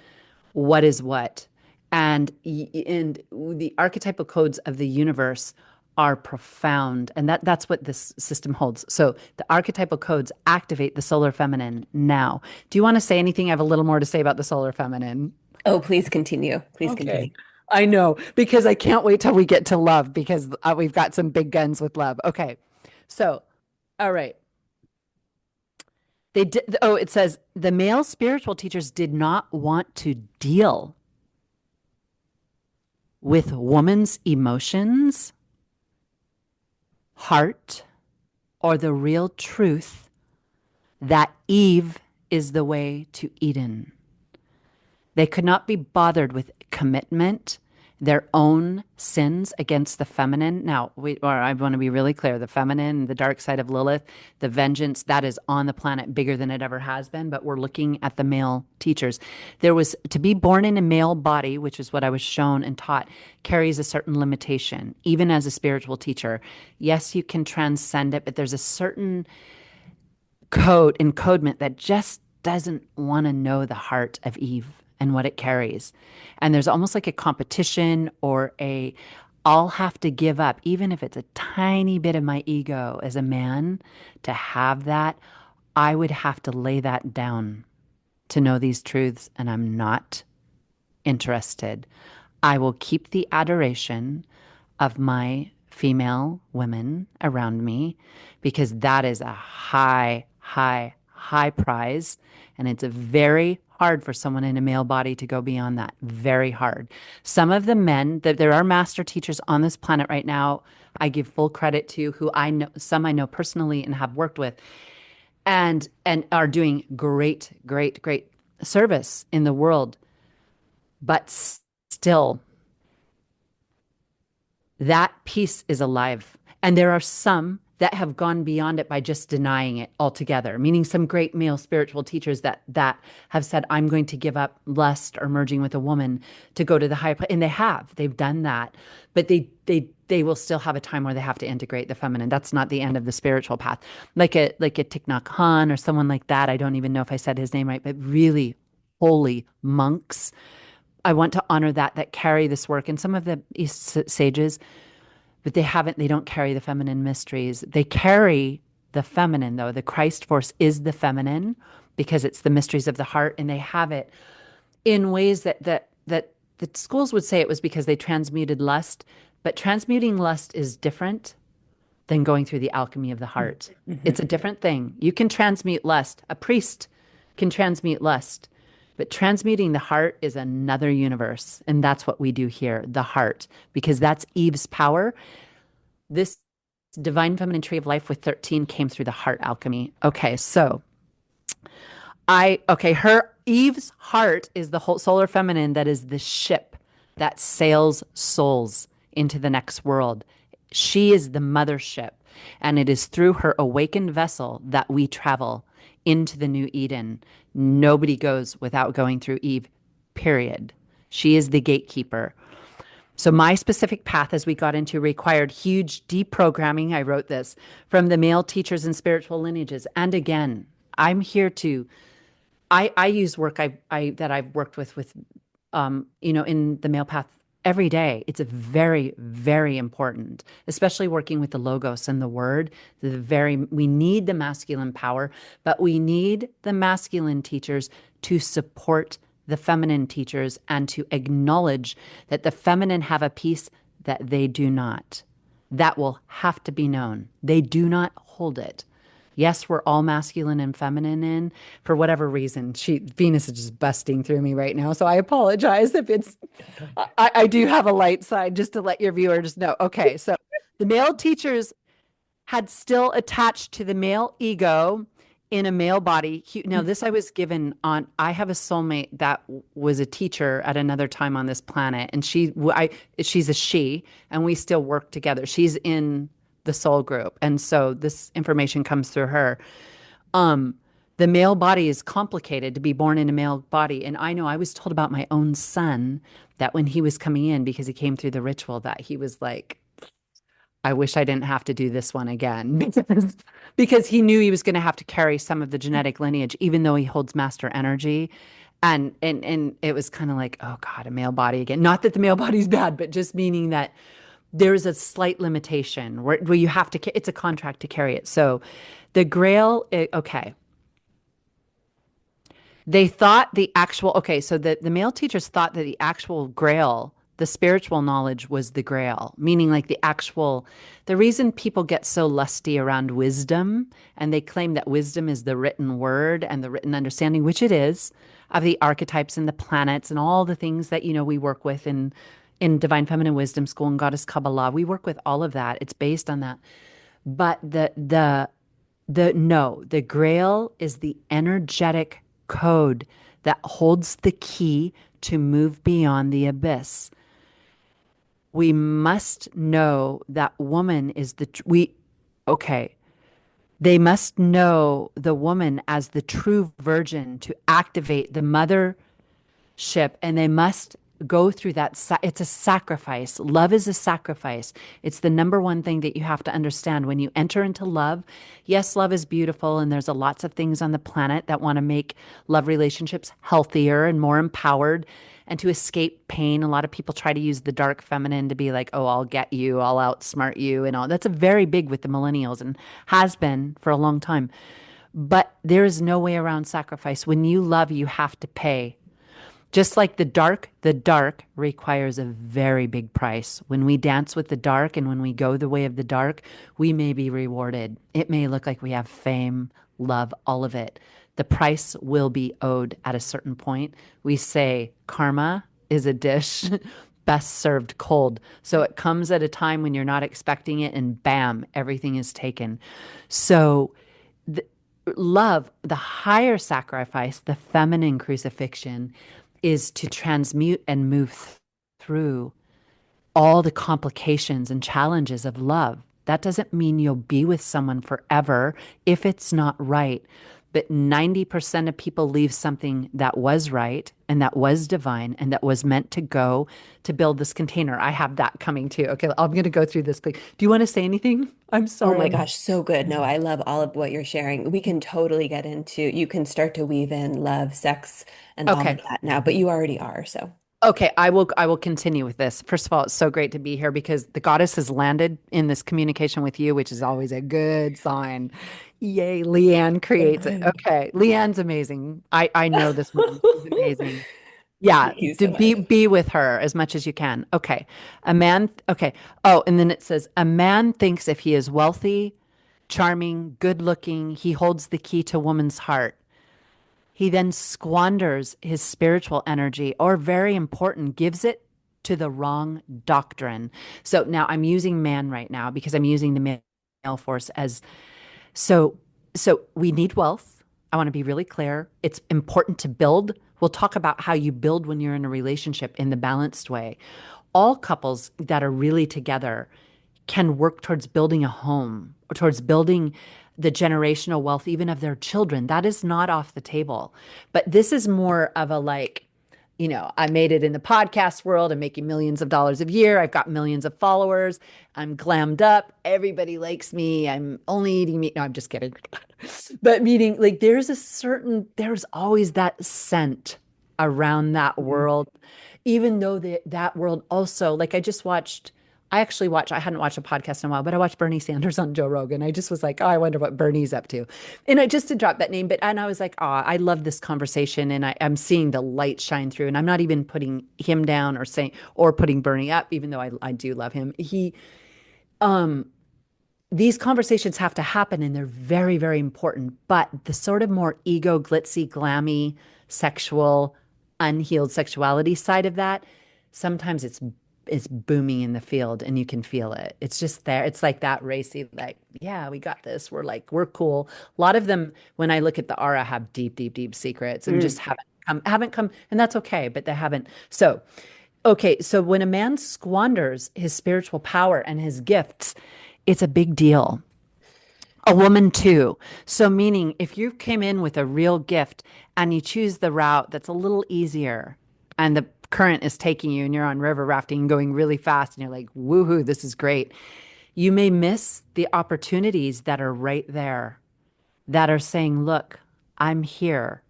what is what. And the archetypal codes of the universe are profound. And that's what this system holds. So the archetypal codes activate the solar feminine now. Do you want to say anything? I have a little more to say about the solar feminine. Oh, please continue. Please continue. I know, because I can't wait till we get to love, because we've got some big guns with love. Okay. So, all right. It says the male spiritual teachers did not want to deal with woman's emotions, heart, or the real truth that Eve is the way to Eden. They could not be bothered with commitment, their own sins against the feminine. Now, I want to be really clear, the feminine, the dark side of Lilith, the vengeance, that is on the planet bigger than it ever has been, but we're looking at the male teachers. There was, to be born in a male body, which is what I was shown and taught, carries a certain limitation, even as a spiritual teacher. Yes, you can transcend it, but there's a certain encodement that just doesn't want to know the heart of Eve and what it carries. And there's almost like a competition or I'll have to give up, even if it's a tiny bit of my ego as a man, to have that. I would have to lay that down to know these truths, and I'm not interested. I will keep the adoration of my female women around me because that is a high, high, high prize. And it's very hard for someone in a male body to go beyond that. Very hard. Some of the men that there are master teachers on this planet right now, I give full credit to who I know, some I know personally and have worked with and are doing great, great, great service in the world. But still, that piece is alive. And there are some that have gone beyond it by just denying it altogether, meaning some great male spiritual teachers that have said, I'm going to give up lust or merging with a woman to go to the higher place. And they've done that, but they will still have a time where they have to integrate the feminine. That's not the end of the spiritual path. Like a Thich Nhat Hanh or someone like that. I don't even know if I said his name right, but really holy monks. I want to honor that carry this work. And some of the East sages, but they don't carry the feminine mysteries. They carry the feminine, though. The Christ force is the feminine because it's the mysteries of the heart, and they have it in ways that the schools would say it was because they transmuted lust, but transmuting lust is different than going through the alchemy of the heart. It's a different thing. You can transmute lust. A priest can transmute lust. But transmuting the heart is another universe. And that's what we do here, the heart, because that's Eve's power. This divine feminine tree of life with 13 came through the heart alchemy. Okay, so her Eve's heart is the whole solar feminine that is the ship that sails souls into the next world. She is the mothership, and it is through her awakened vessel that we travel into the new Eden. Nobody goes without going through Eve, period. She is the gatekeeper. So my specific path as we got into required huge deprogramming. I wrote this from the male teachers and spiritual lineages. And again, I'm here to, I use work that I've worked with, in the male path every day. It's a very, very important, especially working with the logos and the word. We need the masculine power, but we need the masculine teachers to support the feminine teachers and to acknowledge that the feminine have a piece that they do not. That will have to be known. They do not hold it. Yes, we're all masculine and feminine in for whatever reason. Venus is just busting through me right now. So I apologize if it's, I do have a light side just to let your viewers know. Okay. So the male teachers had still attached to the male ego in a male body. Now this I was given I have a soulmate that was a teacher at another time on this planet. And she's a she, and we still work together. She's in the soul group. And so this information comes through her. The male body is complicated to be born in a male body. And I know I was told about my own son that when he was coming in, because he came through the ritual, that he was like, I wish I didn't have to do this one again because he knew he was going to have to carry some of the genetic lineage, even though he holds master energy. And it was kind of like, oh God, a male body again. Not that the male body is bad, but just meaning that there's a slight limitation where you have to, it's a contract to carry it. So the Grail, okay. They thought so the male teachers thought that the actual Grail, the spiritual knowledge was the Grail, meaning like the reason people get so lusty around wisdom, and they claim that wisdom is the written word and the written understanding, which it is, of the archetypes and the planets and all the things that, we work with in Divine Feminine Wisdom School and Goddess Kabbalah. We work with all of that. It's based on that. But the Grail is the energetic code that holds the key to move beyond the abyss. We must know that woman is they must know the woman as the true virgin to activate the mothership, and they must go through that. It's a sacrifice. Love is a sacrifice. It's the number one thing that you have to understand when you enter into love. Yes, love is beautiful, and there's lots of things on the planet that want to make love relationships healthier and more empowered and to escape pain. A lot of people try to use the dark feminine to be like, oh, I'll get you, I'll outsmart you, and all. That's a very big with the millennials and has been for a long time. But there is no way around sacrifice. When you love, you have to pay. Just like the dark requires a very big price. When we dance with the dark and when we go the way of the dark, we may be rewarded. It may look like we have fame, love, all of it. The price will be owed at a certain point. We say karma is a dish best served cold. So it comes at a time when you're not expecting it, and bam, everything is taken. So love, the higher sacrifice, the feminine crucifixion, is to transmute and move through all the complications and challenges of love. That doesn't mean you'll be with someone forever if it's not right. But 90% of people leave something that was right and that was divine and that was meant to go to build this container. I have that coming too. Okay, I'm going to go through this quick. Do you want to say anything? I'm Oh sorry. my gosh, so good. No, I love all of what you're sharing. We can totally get into, you can start to weave in love, sex, and all of Okay. that now, but you already are. So, Okay, I will continue with this. First of all, it's so great to be here because the goddess has landed in this communication with you, which is always a good sign. Yay, Leigh-Anne so creates it. good. Okay, Leigh-Anne's amazing. I know this woman. She's amazing. Yeah, Thank you to so be much. be with her as much as you can. Okay. A man, okay. Oh, and then it says a man thinks if he is wealthy, charming, good looking, he holds the key to woman's heart. He then squanders his spiritual energy, or very important, gives it to the wrong doctrine. So now I'm using man right now because I'm using the male force as so so we need wealth. I want to be really clear. It's important to build. We'll talk about how you build when you're in a relationship in the balanced way. All couples that are really together can work towards building a home or towards building the generational wealth, even of their children. That is not off the table. But this is more of a like, I made it in the podcast world. I'm making millions of dollars a year. I've got millions of followers. I'm glammed up. Everybody likes me. I'm only eating meat. No, I'm just kidding. But meaning, like, there's always that scent around that Mhm. world, even though that world also, like, I hadn't watched a podcast in a while, but I watched Bernie Sanders on Joe Rogan. I just was like, oh, I wonder what Bernie's up to. And I just to drop that name, and I was like, oh, I love this conversation, and I'm seeing the light shine through. And I'm not even putting him down or putting Bernie up, even though I do love him. These conversations have to happen and they're very, very important. But the sort of more ego, glitzy, glammy, sexual, unhealed sexuality side of that, sometimes it's booming in the field and you can feel it. It's just there. It's like that racy, like, yeah, we got this. We're cool. A lot of them, when I look at the aura, have deep, deep, deep secrets and just Mm. haven't come, and that's okay, but they haven't. So okay, so when a man squanders his spiritual power and his gifts, it's a big deal. A woman too. So meaning if you came in with a real gift and you choose the route that's a little easier and the current is taking you and you're on river rafting and going really fast and you're like, woohoo, this is great. You may miss the opportunities that are right there that are saying, look, I'm here.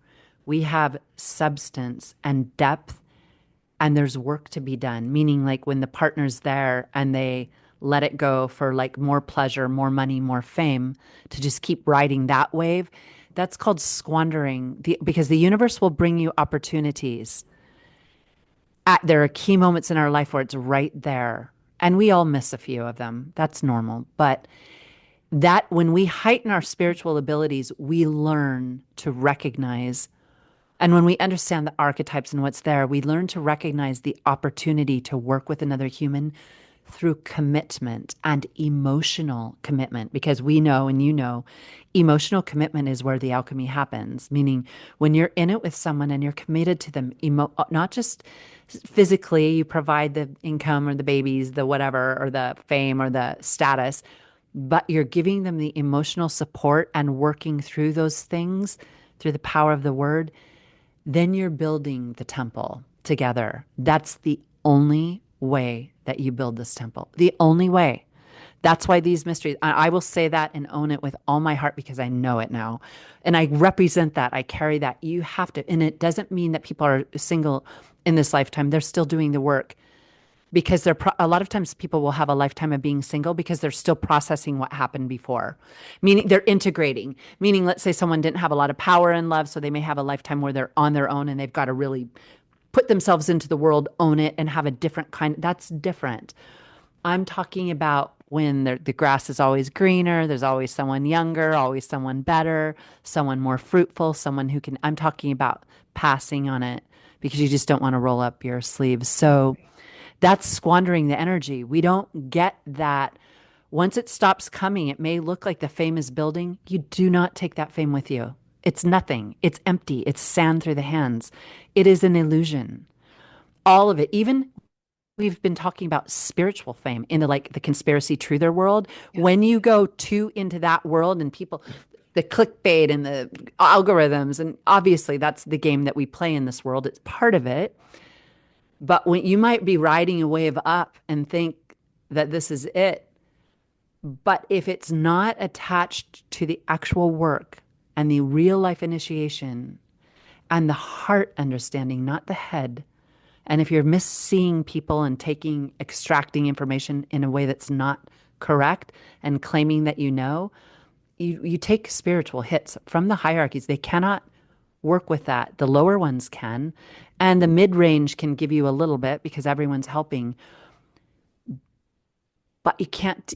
We have substance and depth and there's work to be done, meaning like when the partner's there and they let it go for like more pleasure, more money, more fame to just keep riding that wave. That's called squandering because the universe will bring you opportunities. There are key moments in our life where it's right there. And we all miss a few of them. That's normal. But that when we heighten our spiritual abilities, we learn to recognize, and when we understand the archetypes and what's there, we learn to recognize the opportunity to work with another human through commitment and emotional commitment. Because we know, and emotional commitment is where the alchemy happens. Meaning, when you're in it with someone and you're committed to them, not just physically, you provide the income or the babies, the whatever, or the fame or the status, but you're giving them the emotional support and working through those things through the power of the word, then you're building the temple together. That's the only way that you build this temple. The only way. That's why these mysteries, I will say that and own it with all my heart because I know it now. And I represent that. I carry that. You have to, and it doesn't mean that people are single in this lifetime. They're still doing the work because a lot of times people will have a lifetime of being single because they're still processing what happened before, meaning they're integrating, meaning let's say someone didn't have a lot of power in love, so they may have a lifetime where they're on their own and they've got to really put themselves into the world, own it, and have a different kind. That's different. I'm talking about when the grass is always greener, there's always someone younger, always someone better, someone more fruitful, someone who can, I'm talking about passing on it because you just don't want to roll up your sleeves. So that's squandering the energy. We don't get that. Once it stops coming, it may look like the fame is building. You do not take that fame with you. It's nothing. It's empty. It's sand through the hands. It is an illusion. All of it, even we've been talking about spiritual fame in the conspiracy truther world. Yeah. When you go too into that world and people, the clickbait and the algorithms, and obviously that's the game that we play in this world. It's part of it. But when you might be riding a wave up and think that this is it, but if it's not attached to the actual work and the real life initiation and the heart understanding, not the head, and if you're misseeing people and extracting information in a way that's not correct and claiming that you take spiritual hits from the hierarchies. They cannot work with that. The lower ones can, and the mid-range can give you a little bit because everyone's helping. But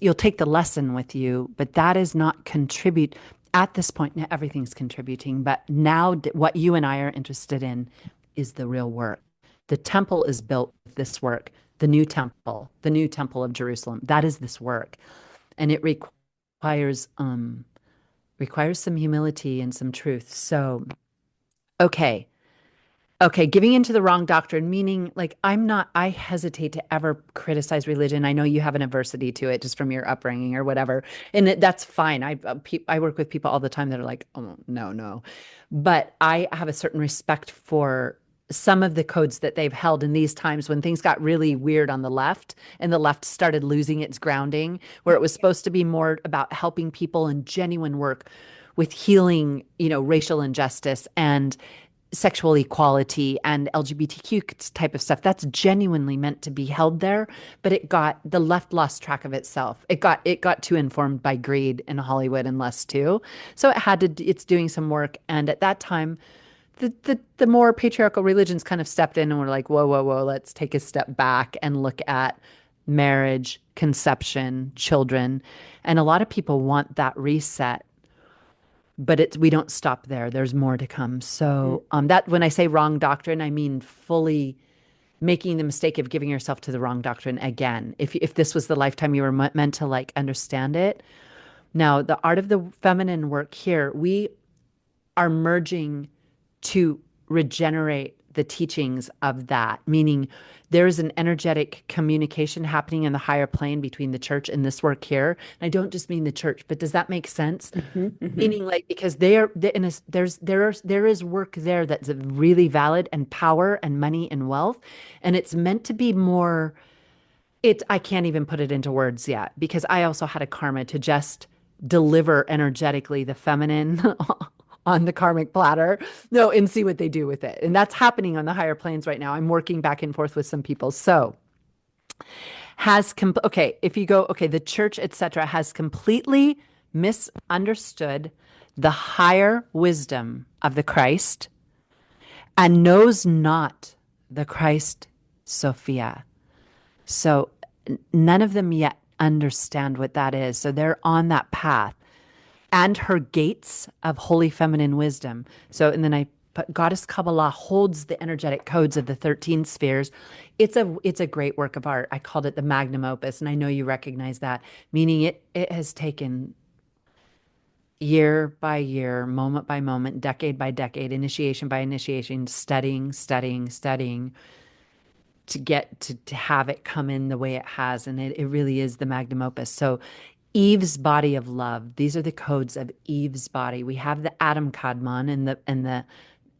you'll take the lesson with you, but that is not contribute. At this point, now everything's contributing, but now what you and I are interested in is the real work. The temple is built with this work, the new temple of Jerusalem. That is this work. And it requires some humility and some truth. So, okay, giving into the wrong doctrine, meaning like I hesitate to ever criticize religion. I know you have an aversity to it just from your upbringing or whatever. And that's fine. I work with people all the time that are like, oh, no. But I have a certain respect for some of the codes that they've held in these times when things got really weird on the left and the left started losing its grounding, where it was supposed to be more about helping people and genuine work with healing, racial injustice and sexual equality and LGBTQ type of stuff. That's genuinely meant to be held there, but the left lost track of itself. It got too informed by greed in Hollywood and lust too. So it's doing some work. And at that time, the more patriarchal religions kind of stepped in and were like, whoa, let's take a step back and look at marriage, conception, children. And a lot of people want that reset, but we don't stop there. There's more to come. So that when I say wrong doctrine, I mean fully making the mistake of giving yourself to the wrong doctrine again. If this was the lifetime you were meant to like understand it. Now, the art of the feminine work here, we are merging to regenerate the teachings of that, meaning there is an energetic communication happening in the higher plane between the church and this work here. And I don't just mean the church, but does that make sense? Meaning like, because there is work there that's really valid, and power and money and wealth. And it's meant to be more, I can't even put it into words yet, because I also had a karma to just deliver energetically the feminine on the karmic platter, and see what they do with it. And that's happening on the higher planes right now. I'm working back and forth with some people. So the church, etc., has completely misunderstood the higher wisdom of the Christ and knows not the Christ Sophia. So none of them yet understand what that is. So they're on that path. And her gates of holy feminine wisdom. So, and then Goddess Kabbalah holds the energetic codes of the 13 spheres. It's a great work of art. I called it the magnum opus, and I know you recognize that, meaning it has taken year by year, moment by moment, decade by decade, initiation by initiation, studying to get to have it come in the way it has. And it really is the magnum opus. So Eve's body of love. These are the codes of Eve's body. We have the Adam Kadmon and the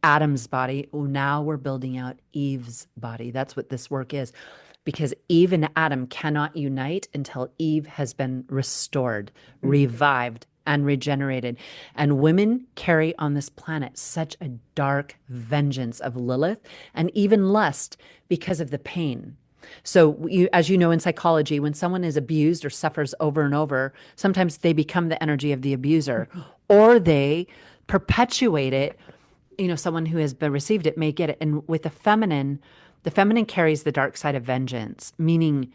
Adam's body. Oh, now we're building out Eve's body. That's what this work is, because Eve and Adam cannot unite until Eve has been restored, revived, and regenerated. And women carry on this planet such a dark vengeance of Lilith and even lust because of the pain. So, as you know, in psychology, when someone is abused or suffers over and over, sometimes they become the energy of the abuser, or they perpetuate it. Someone who has been received it may get it. And with the feminine carries the dark side of vengeance, meaning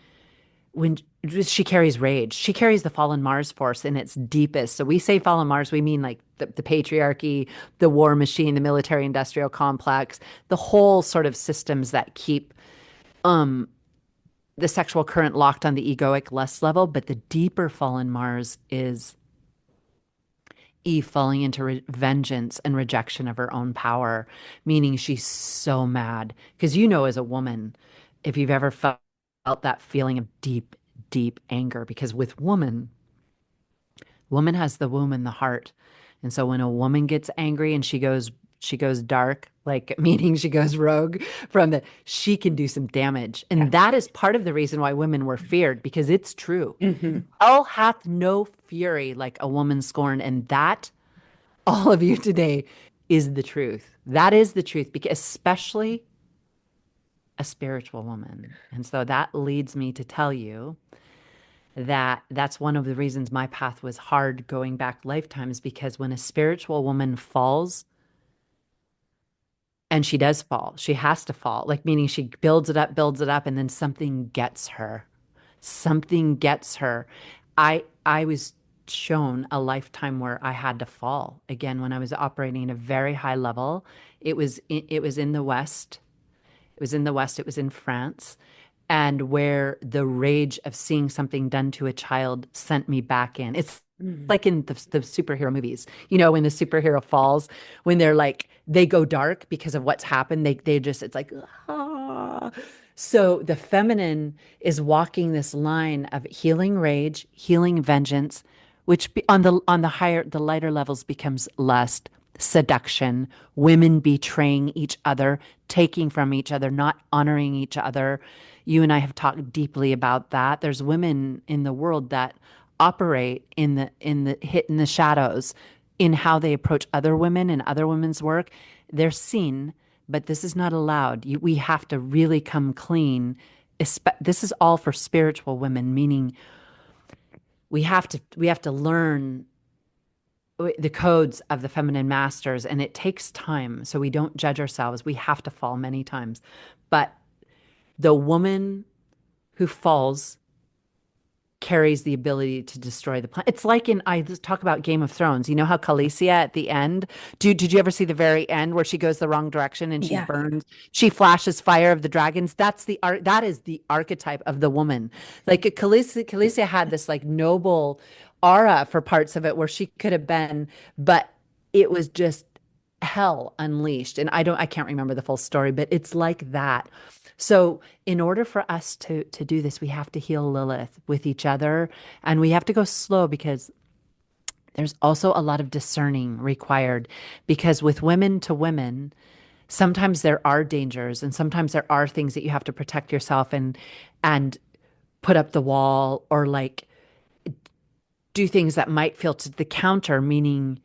when she carries rage, she carries the fallen Mars force in its deepest. So we say fallen Mars, we mean like the patriarchy, the war machine, the military industrial complex, the whole sort of systems that keep the sexual current locked on the egoic lust level. But the deeper fallen Mars is Eve falling into vengeance and rejection of her own power, meaning she's so mad. Because as a woman, if you've ever felt that feeling of deep, deep anger, because with woman has the womb and the heart. And so when a woman gets angry and she goes dark, like meaning she goes rogue she can do some damage. And that is part of the reason why women were feared, because it's true. Hell hath no fury like a woman scorned. And that, all of you today, is the truth. That is the truth, because especially a spiritual woman. And so that leads me to tell you that that's one of the reasons my path was hard going back lifetimes, because when a spiritual woman falls, and she does fall, she has to fall, like meaning she builds it up, and then something gets her. Something gets her. I was shown a lifetime where I had to fall again when I was operating at a very high level. It was in the West. It was in the West. It was in France. And where the rage of seeing something done to a child sent me back in. It's like in the superhero movies, when the superhero falls, when they go dark because of what's happened. It's like, ah. So the feminine is walking this line of healing rage, healing vengeance, which the lighter levels becomes lust, seduction, women betraying each other, taking from each other, not honoring each other. You and I have talked deeply about that. There's women in the world that operate in the shadows in how they approach other women and other women's work. They're seen, but this is not allowed. We have to really come clean. This is all for spiritual women, meaning we have to learn the codes of the feminine masters, and it takes time. So we don't judge ourselves. We have to fall many times. But the woman who falls carries the ability to destroy the planet. It's like I talk about Game of Thrones. You know how Khaleesi at the end, did you ever see the very end where she goes the wrong direction and she burns, she flashes fire of the dragons? That is the archetype of the woman. Like Khaleesi had this like noble aura for parts of it where she could have been, but it was just hell unleashed. And I can't remember the full story, but it's like that. So in order for us to do this, we have to heal Lilith with each other, and we have to go slow, because there's also a lot of discerning required, because with women to women, sometimes there are dangers, and sometimes there are things that you have to protect yourself and put up the wall, or like do things that might feel to the counter, meaning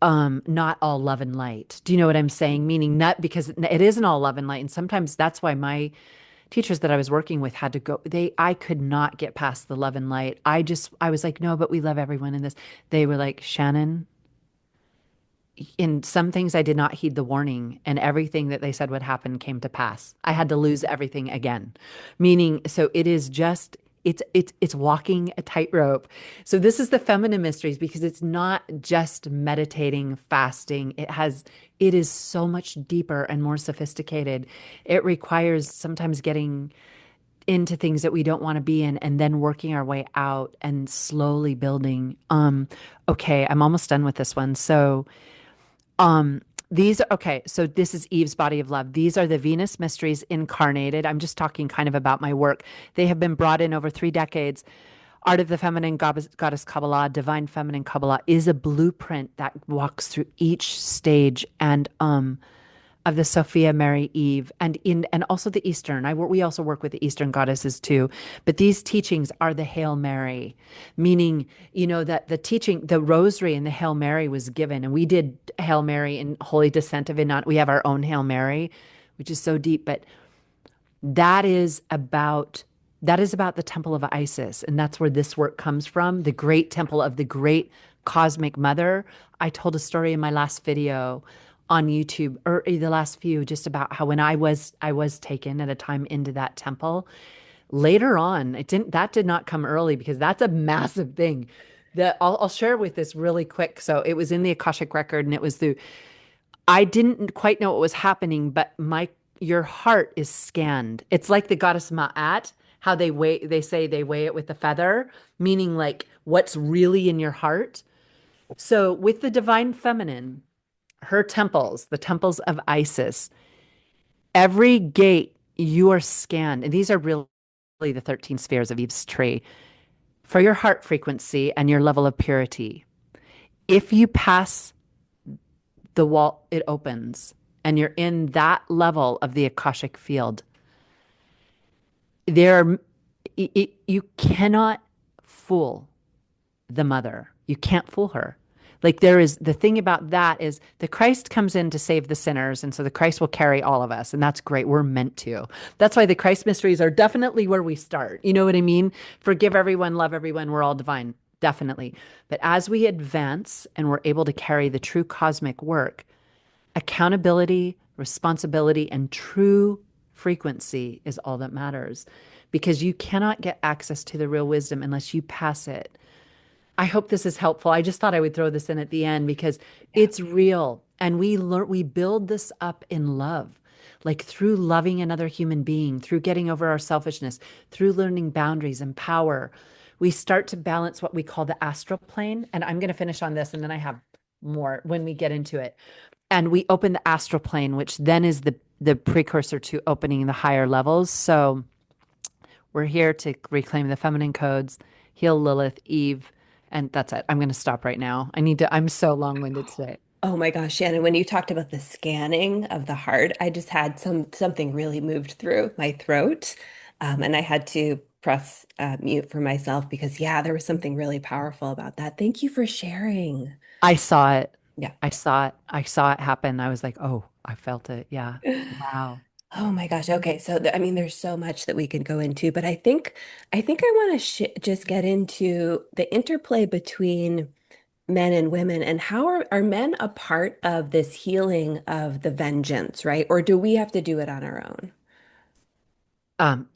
not all love and light. Do you know what I'm saying? Meaning not, because it isn't all love and light. And sometimes that's why my teachers that I was working with had to go, I could not get past the love and light. I was like, no, but we love everyone in this. They were like, Shannon, in some things I did not heed the warning, and everything that they said would happen came to pass. I had to lose everything again. Meaning, so it is just, it's walking a tightrope. So this is the feminine mysteries, because it's not just meditating, fasting. It is so much deeper and more sophisticated. It requires sometimes getting into things that we don't want to be in, and then working our way out and slowly building. Okay, I'm almost done with this one. So so this is Eve's body of love. These are the Venus mysteries incarnated. I'm just talking kind of about my work. They have been brought in over 3 decades. Art of the Feminine, Goddess Kabbalah, Divine Feminine Kabbalah is a blueprint that walks through each stage. And of the Sophia, Mary, Eve, and also the Eastern. We also work with the Eastern goddesses too. But these teachings are the Hail Mary, meaning, that the teaching, the Rosary and the Hail Mary was given, and we did Hail Mary in Holy Descent of Inan. We have our own Hail Mary, which is so deep, but that is about the temple of Isis, and that's where this work comes from, the great temple of the great cosmic mother. I told a story in my last video on YouTube, or the last few, just about how when I was taken at a time into that temple. Later on, that did not come early, because that's a massive thing. That I'll share with this really quick. So it was in the Akashic record, and it was I didn't quite know what was happening, but your heart is scanned. It's like the goddess Ma'at, how they say they weigh it with a feather, meaning like what's really in your heart. So with the divine feminine, her temples, the temples of Isis, every gate you are scanned, and these are really the 13 spheres of Eve's tree, for your heart frequency and your level of purity. If you pass the wall, it opens, and you're in that level of the Akashic field. You cannot fool the mother. You can't fool her. Like, the thing about that is the Christ comes in to save the sinners. And so the Christ will carry all of us. And that's great. We're meant to. That's why the Christ mysteries are definitely where we start. You know what I mean? Forgive everyone, love everyone. We're all divine. Definitely. But as we advance and we're able to carry the true cosmic work, accountability, responsibility, and true frequency is all that matters, because you cannot get access to the real wisdom unless you pass it. I hope this is helpful. I just thought I would throw this in at the end, because it's real, and we build this up in love, like through loving another human being, through getting over our selfishness, through learning boundaries and power. We start to balance what we call the astral plane, and I'm going to finish on this, and then I have more when we get into it. And we open the astral plane, which then is the precursor to opening the higher levels. So we're here to reclaim the feminine codes, heal Lilith, Eve, and that's it. I'm going to stop right now. I'm so long-winded today. Oh my gosh, Shannon, when you talked about the scanning of the heart, I just had something really moved through my throat. And I had to press mute for myself because, yeah, there was something really powerful about that. Thank you for sharing. I saw it. Yeah. I saw it. I saw it happen. I was like, oh, I felt it. Yeah. Wow. Oh my gosh. Okay. So I mean, there's so much that we could go into, but I think I want to sh just get into the interplay between men and women, and how are men a part of this healing of the vengeance, right? Or do we have to do it on our own?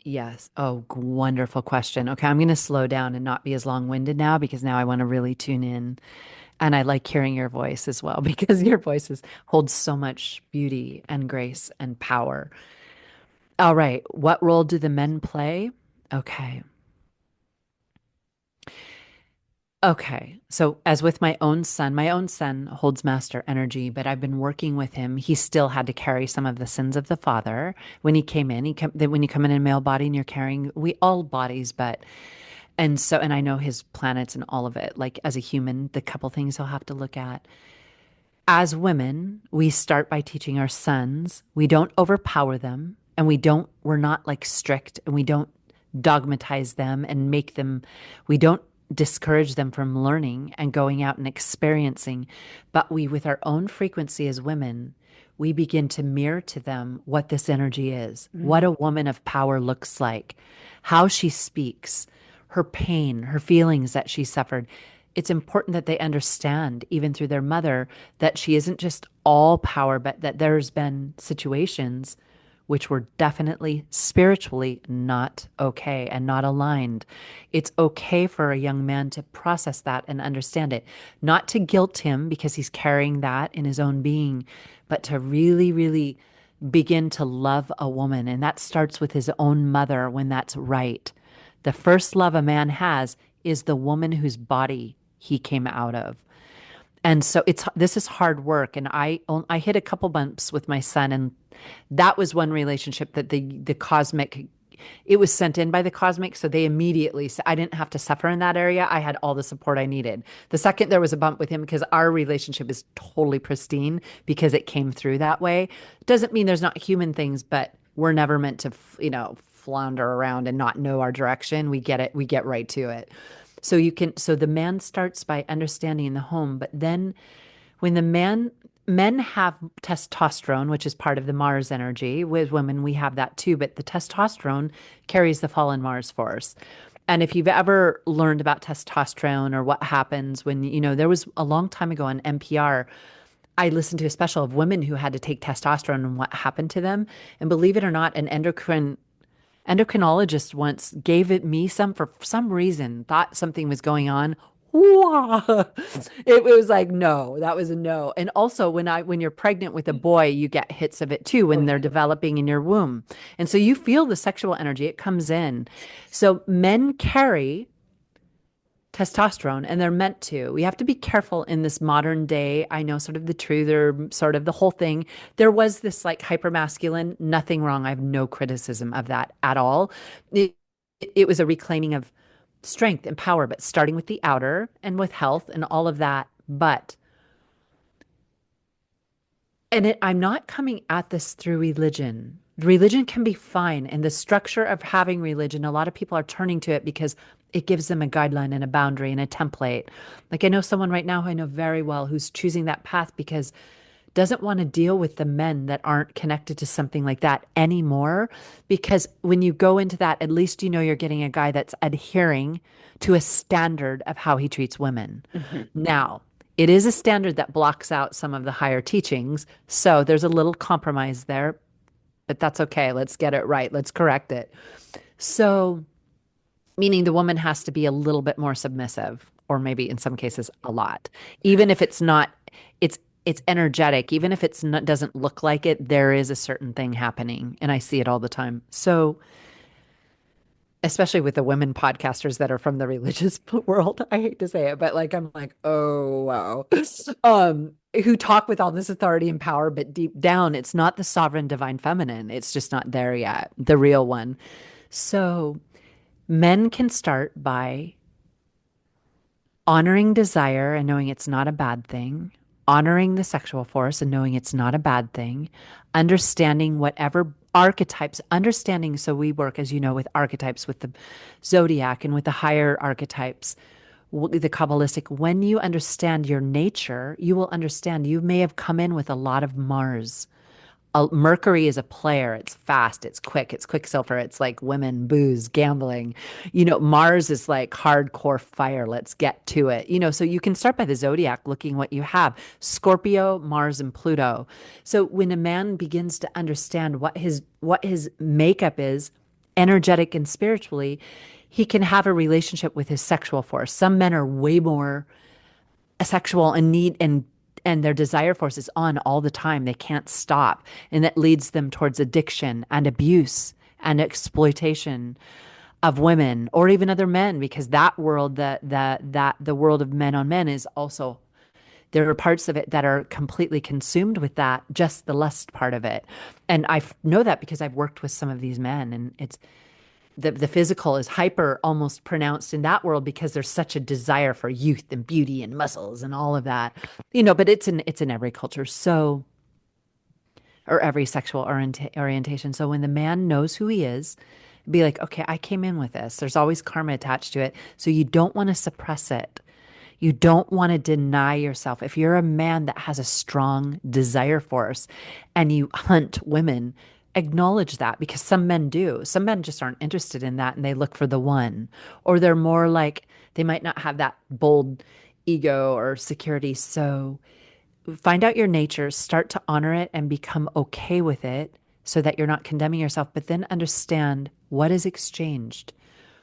Yes. Oh, wonderful question. Okay, I'm going to slow down and not be as long-winded now, because now I want to really tune in. And I like hearing your voice as well, because your holds so much beauty and grace and power. All right. What role do the men play? Okay. Okay. So, as with my own son holds master energy, but I've been working with him. He still had to carry some of the sins of the father when he came in. When you come in a male body and you're carrying, we all bodies, and I know his planets and all of it. Like, as a human, the couple things he'll have to look at. As women, we start by teaching our sons. We don't overpower them, and we're not like strict, and we don't dogmatize them and we don't discourage them from learning and going out and experiencing. But with our own frequency as women, we begin to mirror to them what this energy is, what a woman of power looks like, how she speaks, her pain, her feelings that she suffered. It's important that they understand, even through their mother, that she isn't just all power, but that there's been situations which were definitely spiritually not okay and not aligned. It's okay for a young man to process that and understand it, not to guilt him because he's carrying that in his own being, but to really, really begin to love a woman. And that starts with his own mother when that's right. The first love a man has is the woman whose body he came out of. And so this is hard work. And I hit a couple bumps with my son, and that was one relationship that the cosmic It was sent in by the cosmic, so they immediately, I didn't have to suffer in that area. I had all the support I needed. The second there was a bump with him, because our relationship is totally pristine because it came through that way. Doesn't mean there's not human things, but we're never meant to, flounder around and not know our direction. We get it. We get right to it. So the man starts by understanding the home, but then when men have testosterone, which is part of the Mars energy. With women, we have that too, but the testosterone carries the fallen Mars force. And if you've ever learned about testosterone or what happens when, there was a long time ago on NPR, I listened to a special of women who had to take testosterone and what happened to them. And believe it or not, an endocrinologist once gave it me some for some reason, thought something was going on. Whoa. It was like, no, that was a no. And also when you're pregnant with a boy, you get hits of it too when they're developing in your womb. And so you feel the sexual energy, it comes in. So men carry testosterone and they're meant to. We have to be careful in this modern day. I know sort of the truth or sort of the whole thing. There was this like hypermasculine, nothing wrong. I have no criticism of that at all. It was a reclaiming of strength and power, but starting with the outer and with health and all of that. I'm not coming at this through religion. Religion can be fine. And the structure of having religion, a lot of people are turning to it because it gives them a guideline and a boundary and a template. Like I know someone right now who I know very well who's choosing that path because doesn't want to deal with the men that aren't connected to something like that anymore. Because when you go into that, at least you're getting a guy that's adhering to a standard of how he treats women. Mm-hmm. Now, it is a standard that blocks out some of the higher teachings. So there's a little compromise there, but that's okay. Let's get it right. Let's correct it. So, meaning the woman has to be a little bit more submissive, or maybe in some cases a lot, even if it's not, it's energetic. Even if it's not, doesn't look like it, there is a certain thing happening. And I see it all the time. So especially with the women podcasters that are from the religious world, I hate to say it, but like, I'm like, oh, wow. Who talk with all this authority and power, but deep down, it's not the sovereign divine feminine. It's just not there yet, the real one. So men can start by honoring desire and knowing it's not a bad thing, honoring the sexual force and knowing it's not a bad thing, understanding whatever archetypes, understanding. So we work, as you know, with archetypes, with the zodiac and with the higher archetypes, the Kabbalistic. When you understand your nature, you will understand you may have come in with a lot of Mars. Mercury is a player. It's fast. It's quick. It's quicksilver. It's like women, booze, gambling. Mars is like hardcore fire. Let's get to it. So you can start by the zodiac, looking what you have. Scorpio, Mars, and Pluto. So when a man begins to understand what his makeup is, energetic and spiritually, he can have a relationship with his sexual force. Some men are way more sexual and need and their desire force is on all the time. They can't stop. And that leads them towards addiction and abuse and exploitation of women or even other men, because that world, the world of men on men is also, there are parts of it that are completely consumed with that, just the lust part of it. And I know that because I've worked with some of these men, and it's, the physical is hyper almost pronounced in that world because there's such a desire for youth and beauty and muscles and all of that, but it's in every culture. So, or every sexual orientation. So when the man knows who he is, be like, okay, I came in with this. There's always karma attached to it. So you don't want to suppress it. You don't want to deny yourself. If you're a man that has a strong desire force and you hunt women, acknowledge that, because some men do. Some men just aren't interested in that and they look for the one, or they're more like, they might not have that bold ego or security. So find out your nature, start to honor it and become okay with it so that you're not condemning yourself, but then understand what is exchanged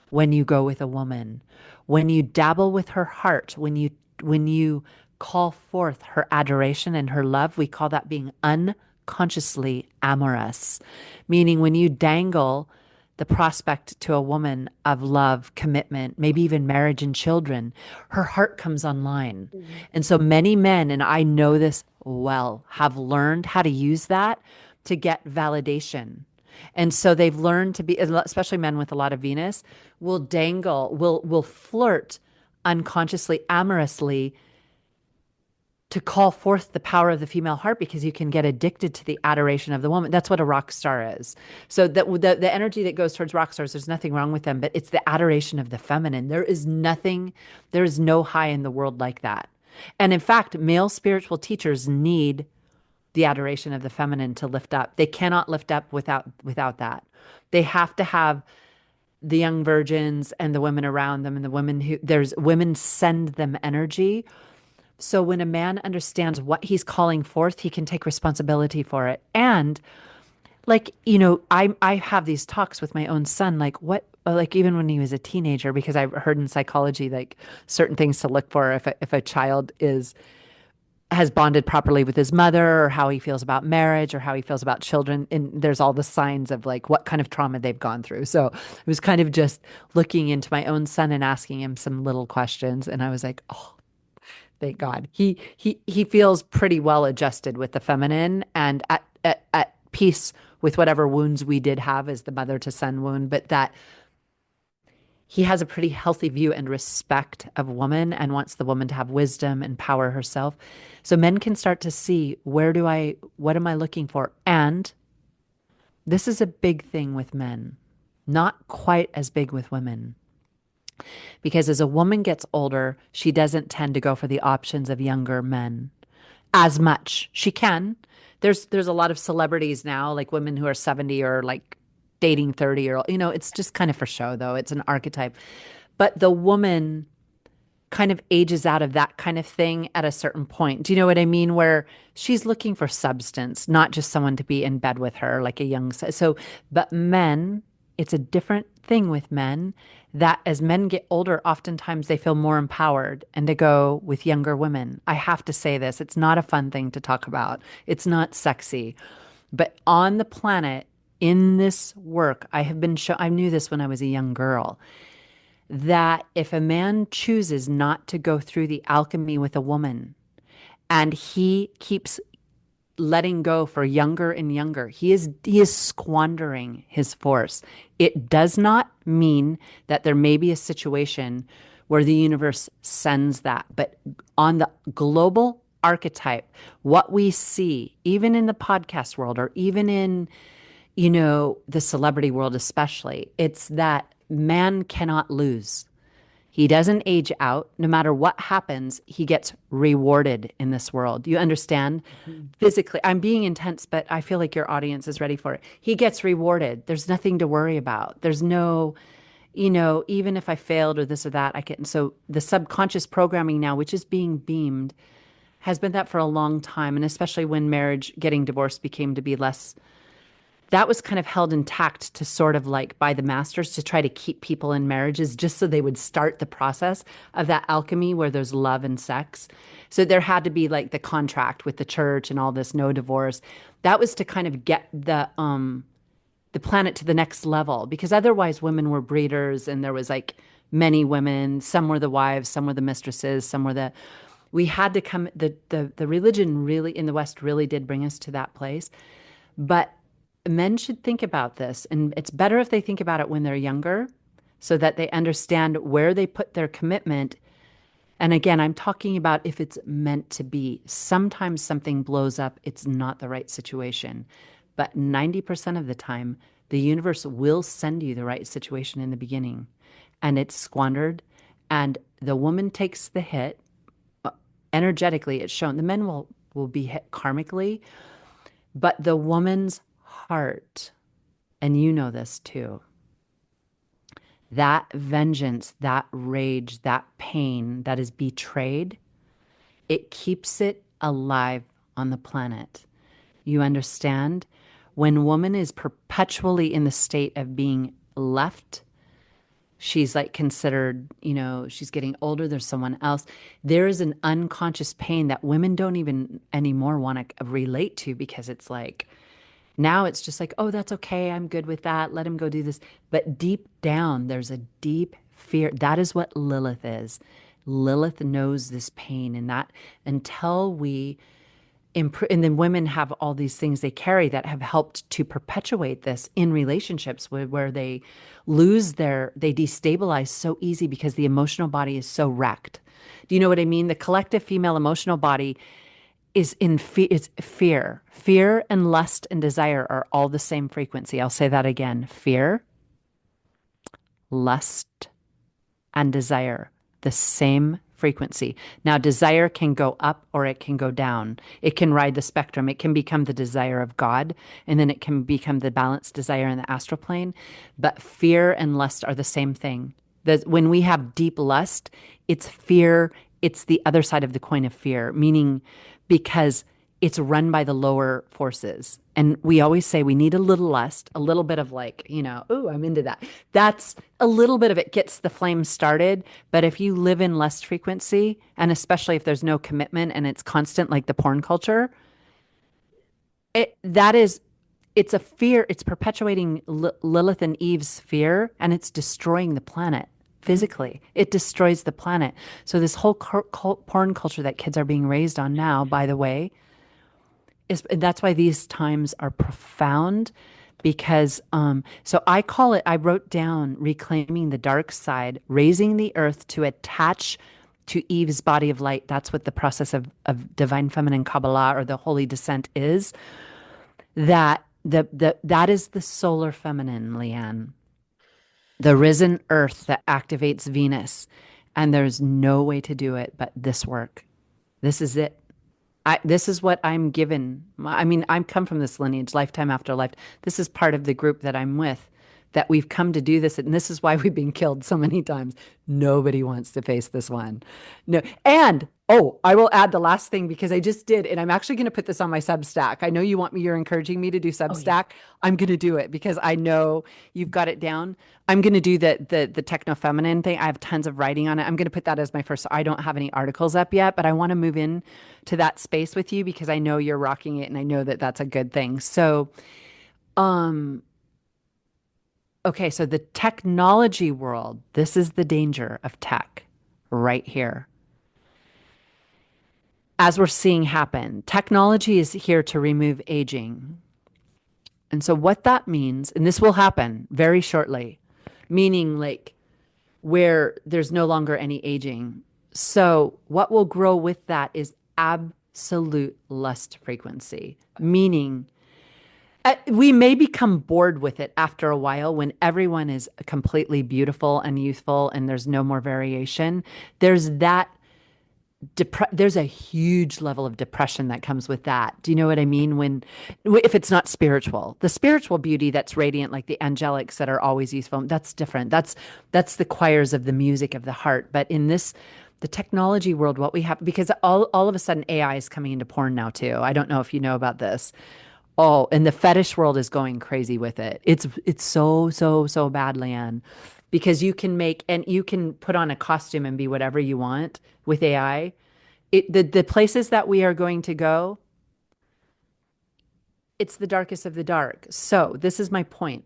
when you go with a woman, when you dabble with her heart, when you call forth her adoration and her love. We call that being unconsciously amorous, meaning when you dangle the prospect to a woman of love, commitment, maybe even marriage and children, her heart comes online. Mm-hmm. And so many men, and I know this well, have learned how to use that to get validation. And so they've learned to be, especially men with a lot of Venus, will dangle, will flirt unconsciously, amorously to call forth the power of the female heart because you can get addicted to the adoration of the woman. That's what a rock star is. So the energy that goes towards rock stars, there's nothing wrong with them, but it's the adoration of the feminine. There is no high in the world like that. And in fact, male spiritual teachers need the adoration of the feminine to lift up. They cannot lift up without that. They have to have the young virgins and the women around them and the women send them energy. So when a man understands what he's calling forth, he can take responsibility for it. And like, I have these talks with my own son, like even when he was a teenager, because I heard in psychology, like certain things to look for if a child has bonded properly with his mother, or how he feels about marriage, or how he feels about children. And there's all the signs of like what kind of trauma they've gone through. So it was kind of just looking into my own son and asking him some little questions. And I was like, oh, thank God. He feels pretty well adjusted with the feminine and at peace with whatever wounds we did have as the mother to son wound, but that he has a pretty healthy view and respect of woman and wants the woman to have wisdom and power herself. So men can start to see what am I looking for? And this is a big thing with men, not quite as big with women. Because as a woman gets older, she doesn't tend to go for the options of younger men as much. She can. There's a lot of celebrities now, like women who are 70 or like dating 30 or, it's just kind of for show though. It's an archetype. But the woman kind of ages out of that kind of thing at a certain point. Do you know what I mean? Where she's looking for substance, not just someone to be in bed with her, like a young. So, but men, it's a different thing with men that as men get older, oftentimes they feel more empowered and to go with younger women. I have to say this. It's not a fun thing to talk about. It's not sexy. But on the planet, in this work, I knew this when I was a young girl, that if a man chooses not to go through the alchemy with a woman and he keeps letting go for younger and younger, he is squandering his force. It does not mean that there may be a situation where the universe sends that, but on the global archetype, what we see, even in the podcast world or even in, the celebrity world especially, it's that man cannot lose. He doesn't age out. No matter what happens, he gets rewarded in this world. You understand? Mm-hmm. Physically, I'm being intense, but I feel like your audience is ready for it. He gets rewarded. There's nothing to worry about. There's no, even if I failed or this or that, I can. So the subconscious programming now, which is being beamed, has been that for a long time. And especially when marriage, getting divorced became to be less, that was kind of held intact to sort of like by the masters to try to keep people in marriages just so they would start the process of that alchemy where there's love and sex. So there had to be like the contract with the church and all this, no divorce. That was to kind of get the planet to the next level, because otherwise women were breeders and there was like many women, some were the wives, some were the mistresses, we had to come, the religion really in the West really did bring us to that place. But men should think about this, and it's better if they think about it when they're younger so that they understand where they put their commitment. And again, I'm talking about if it's meant to be. Sometimes something blows up, it's not the right situation. But 90% of the time, the universe will send you the right situation in the beginning, and it's squandered, and the woman takes the hit. Energetically, it's shown. The men will be hit karmically, but the woman's heart, and you know this too, that vengeance, that rage, that pain that is betrayed, it keeps it alive on the planet. You understand? When woman is perpetually in the state of being left, she's like considered, she's getting older, there's someone else. There is an unconscious pain that women don't even anymore want to relate to, because it's like, now it's just like, oh, that's okay. I'm good with that. Let him go do this. But deep down, there's a deep fear. That is what Lilith is. Lilith knows this pain, and that until we and then women have all these things they carry that have helped to perpetuate this in relationships where they they destabilize so easy because the emotional body is so wrecked. Do you know what I mean? The collective female emotional body is it's fear. Fear and lust and desire are all the same frequency. I'll say that again. Fear, lust, and desire, the same frequency. Now, desire can go up or it can go down. It can ride the spectrum. It can become the desire of God, and then it can become the balanced desire in the astral plane. But fear and lust are the same thing. When we have deep lust, it's fear. It's the other side of the coin of fear, meaning because it's run by the lower forces. And we always say we need a little lust, a little bit of like, ooh, I'm into that. That's a little bit of it gets the flame started. But if you live in lust frequency, and especially if there's no commitment and it's constant, like the porn culture, it's a fear. It's perpetuating Lilith and Eve's fear, and it's destroying the planet physically. It destroys the planet. So this whole porn culture that kids are being raised on now, by the way, that's why these times are profound, because so I wrote down reclaiming the dark side, raising the earth to attach to Eve's body of light. That's what the process of divine feminine Kabbalah or the holy descent is. That that is the solar feminine, Leigh-Anne, the risen earth that activates Venus. And there's no way to do it but this work. This is it. This is what I'm given. I mean, I'm come from this lineage, lifetime after life. This is part of the group that I'm with, that we've come to do this. And this is why we've been killed so many times. Nobody wants to face this one. No. And, oh, I will add the last thing because I just did. And I'm actually going to put this on my Substack. I know you're encouraging me to do Substack. Oh, yeah. I'm going to do it because I know you've got it down. I'm going to do the Techno-Feminine thing. I have tons of writing on it. I'm going to put that as my first. I don't have any articles up yet, but I want to move in to that space with you because I know you're rocking it and I know that that's a good thing. So, okay, so the technology world, this is the danger of tech right here. As we're seeing happen, technology is here to remove aging. And so what that means, and this will happen very shortly, meaning like where there's no longer any aging. So what will grow with that is absolute lust frequency, meaning we may become bored with it after a while when everyone is completely beautiful and youthful and there's no more variation. There's a huge level of depression that comes with that. Do you know what I mean? If it's not spiritual, the spiritual beauty that's radiant, like the angelics that are always youthful, that's different. That's the choirs of the music of the heart. But in the technology world, what we have, because all of a sudden AI is coming into porn now too. I don't know if you know about this. Oh, and the fetish world is going crazy with it. It's so bad, Leigh-Anne, because you can put on a costume and be whatever you want with AI. The places that we are going to go, it's the darkest of the dark. So this is my point.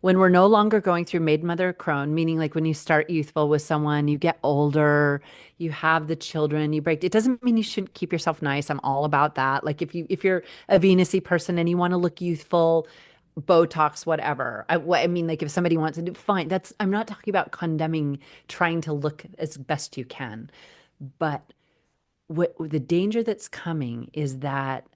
When we're no longer going through maid, mother, crone, meaning like when you start youthful with someone, you get older, you have the children, you break. It doesn't mean you shouldn't keep yourself nice. I'm all about that. Like if you're a Venus-y person and you want to look youthful, Botox, whatever. I mean, like if somebody wants to do, fine. I'm not talking about condemning trying to look as best you can, but the danger that's coming is that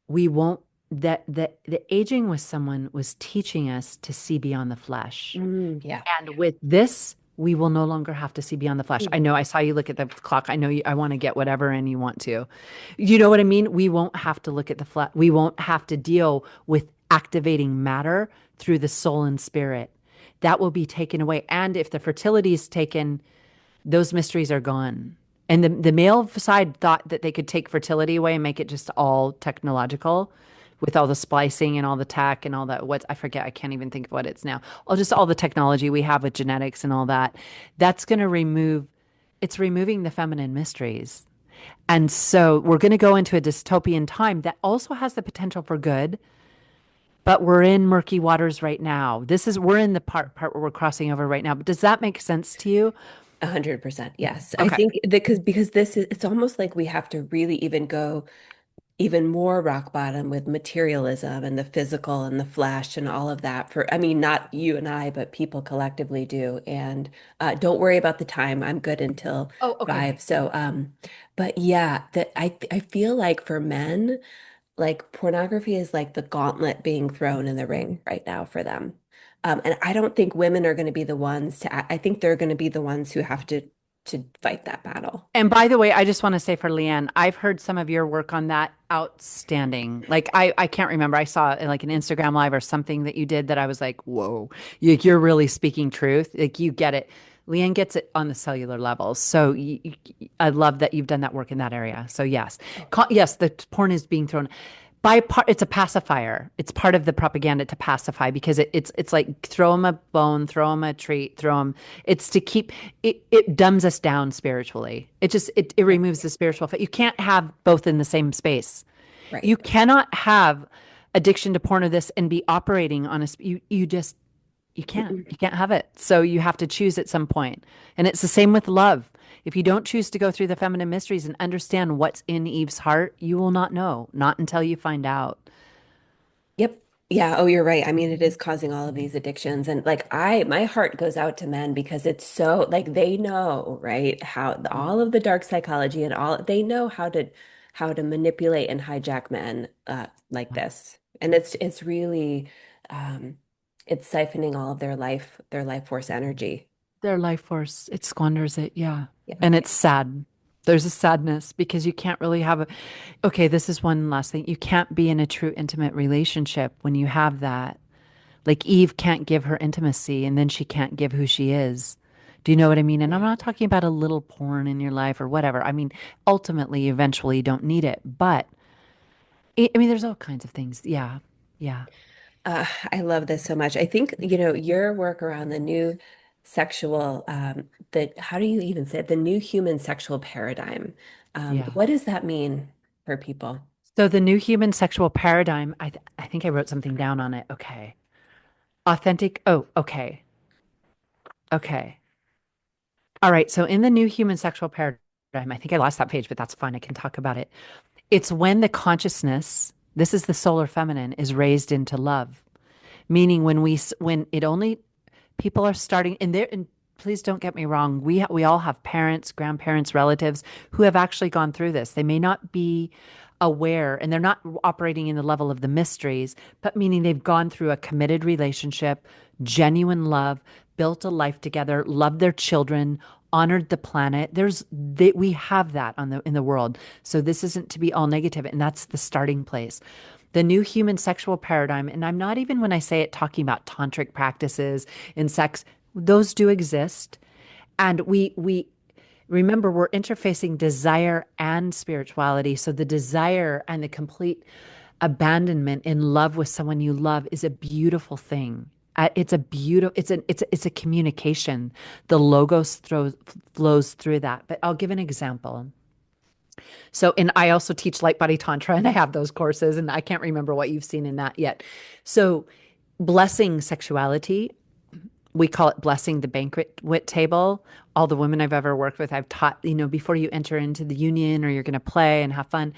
we won't. That the aging with someone was teaching us to see beyond the flesh. Yeah. And with this, we will no longer have to see beyond the flesh. I know I saw you look at the clock. I know I want to get whatever and you want to. You know what I mean? We won't have to look at the flesh. We won't have to deal with activating matter through the soul and spirit. That will be taken away. And if the fertility is taken, those mysteries are gone. And the male side thought that they could take fertility away and make it just all technological, with all the splicing and all the tech and all that. I forget, I can't even think of what it's now. All the technology we have with genetics and all that. That's going to it's removing the feminine mysteries. And so we're going to go into a dystopian time that also has the potential for good, but we're in murky waters right now. We're in the part where we're crossing over right now. But does that make sense to you? 100%. Yes. I Okay. think that because this is it's almost like we have to really even go even more rock bottom with materialism and the physical and the flesh and all of that for, I mean, not you and I, but people collectively do. And don't worry about the time. I'm good until Oh, okay. 5. So, but yeah, that I feel like for men, like pornography is like the gauntlet being thrown in the ring right now for them. And I don't think women are going to be the ones I think they're going to be the ones who have to fight that battle. And by the way, I just want to say for Leigh-Anne, I've heard some of your work on that outstanding. Like I can't remember. I saw like an Instagram live or something that you did that I was like, whoa, you're really speaking truth. Like you get it. Leigh-Anne gets it on the cellular level. So I love that you've done that work in that area. So yes, yes, the porn is being thrown by part. It's a pacifier. It's part of the propaganda to pacify because it's like throw them a bone, throw them a treat, throw them. It's to keep it dumbs us down spiritually. It Right. removes the spiritual. You can't have both in the same space. Right. You cannot have addiction to porn or this and be operating on you just Mm-mm. you can't have it. So you have to choose at some point. And it's the same with love. If you don't choose to go through the feminine mysteries and understand what's in Eve's heart, you will not know, not until you find out. Yep. Yeah. Oh, you're right. I mean, it is causing all of these addictions. And like my heart goes out to men because it's so like they know, right? How all of the dark psychology and all they know how to manipulate and hijack men like this. And it's really um it's siphoning all of their life force energy. Their life force, it squanders it. Yeah. Yeah. And it's sad. There's a sadness because you can't really have a, okay, this is one last thing. You can't be in a true intimate relationship when you have that. Like Eve can't give her intimacy and then she can't give who she is. Do you know what I mean? And I'm Yeah. not talking about a little porn in your life or whatever. I mean, ultimately, eventually, you don't need it. But I mean, there's all kinds of things. Yeah. Yeah. I love this so much. I think, you know, your work around the new sexual, how do you even say it? The new human sexual paradigm. Yeah. What does that mean for people? So the new human sexual paradigm, I think I wrote something down on it. Okay. Authentic. Oh, okay. Okay. All right. So in the new human sexual paradigm, I think I lost that page, but that's fine. I can talk about it. It's when the consciousness, this is the solar feminine, is raised into love. Meaning when it only people are starting and there and please don't get me wrong, we all have parents, grandparents, relatives who have actually gone through this. They may not be aware and they're not operating in the level of the mysteries, but meaning they've gone through a committed relationship, genuine love, built a life together, loved their children, honored the planet. We have that on the in the world. So this isn't to be all negative, and that's the starting place. The new human sexual paradigm, and I'm not even when I say it talking about tantric practices in sex, those do exist. And we remember we're interfacing desire and spirituality. So the desire and the complete abandonment in love with someone you love is a beautiful thing. It's a beautiful, it's a communication. The flows through that. But I'll give an example. So, and I also teach light body tantra and I have those courses and I can't remember what you've seen in that yet. So, blessing sexuality, we call it blessing the banquet table. All the women I've ever worked with, I've taught, before you enter into the union or you're going to play and have fun,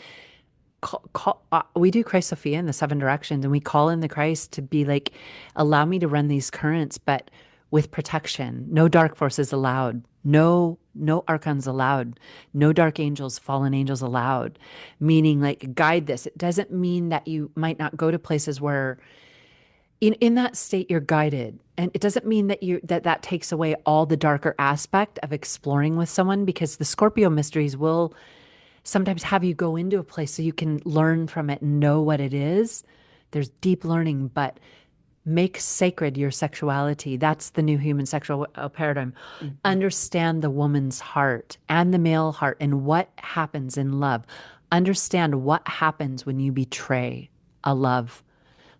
we do Christ Sophia in the seven directions and we call in the Christ to be like, allow me to run these currents, but with protection. No dark forces allowed. No archons allowed. No dark angels, fallen angels allowed. Meaning like guide this. It doesn't mean that you might not go to places where in that state you're guided. And it doesn't mean that that takes away all the darker aspect of exploring with someone because the Scorpio mysteries will sometimes have you go into a place so you can learn from it and know what it is. There's deep learning, but make sacred your sexuality. That's the new human sexual paradigm. Mhm. Understand the woman's heart and the male heart and what happens in love. Understand what happens when you betray a love.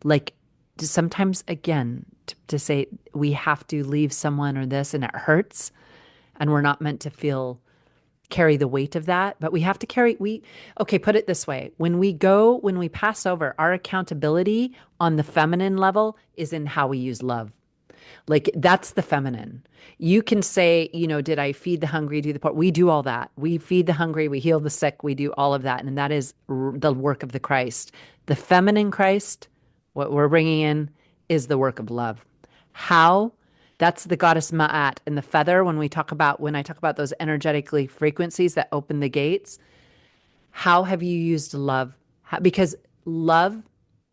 Like sometimes, again, to say we have to leave someone or this and it hurts and we're not meant to carry the weight of that, but we have to okay, put it this way. When we pass over, our accountability on the feminine level is in how we use love. Like that's the feminine. You can say, did I feed the hungry, do the poor? We do all that. We feed the hungry, we heal the sick, we do all of that. And that is the work of the Christ. The feminine Christ, what we're bringing in, is the work of love. How? That's the goddess Ma'at and the feather. When I talk about those energetically frequencies that open the gates, how have you used love? Because love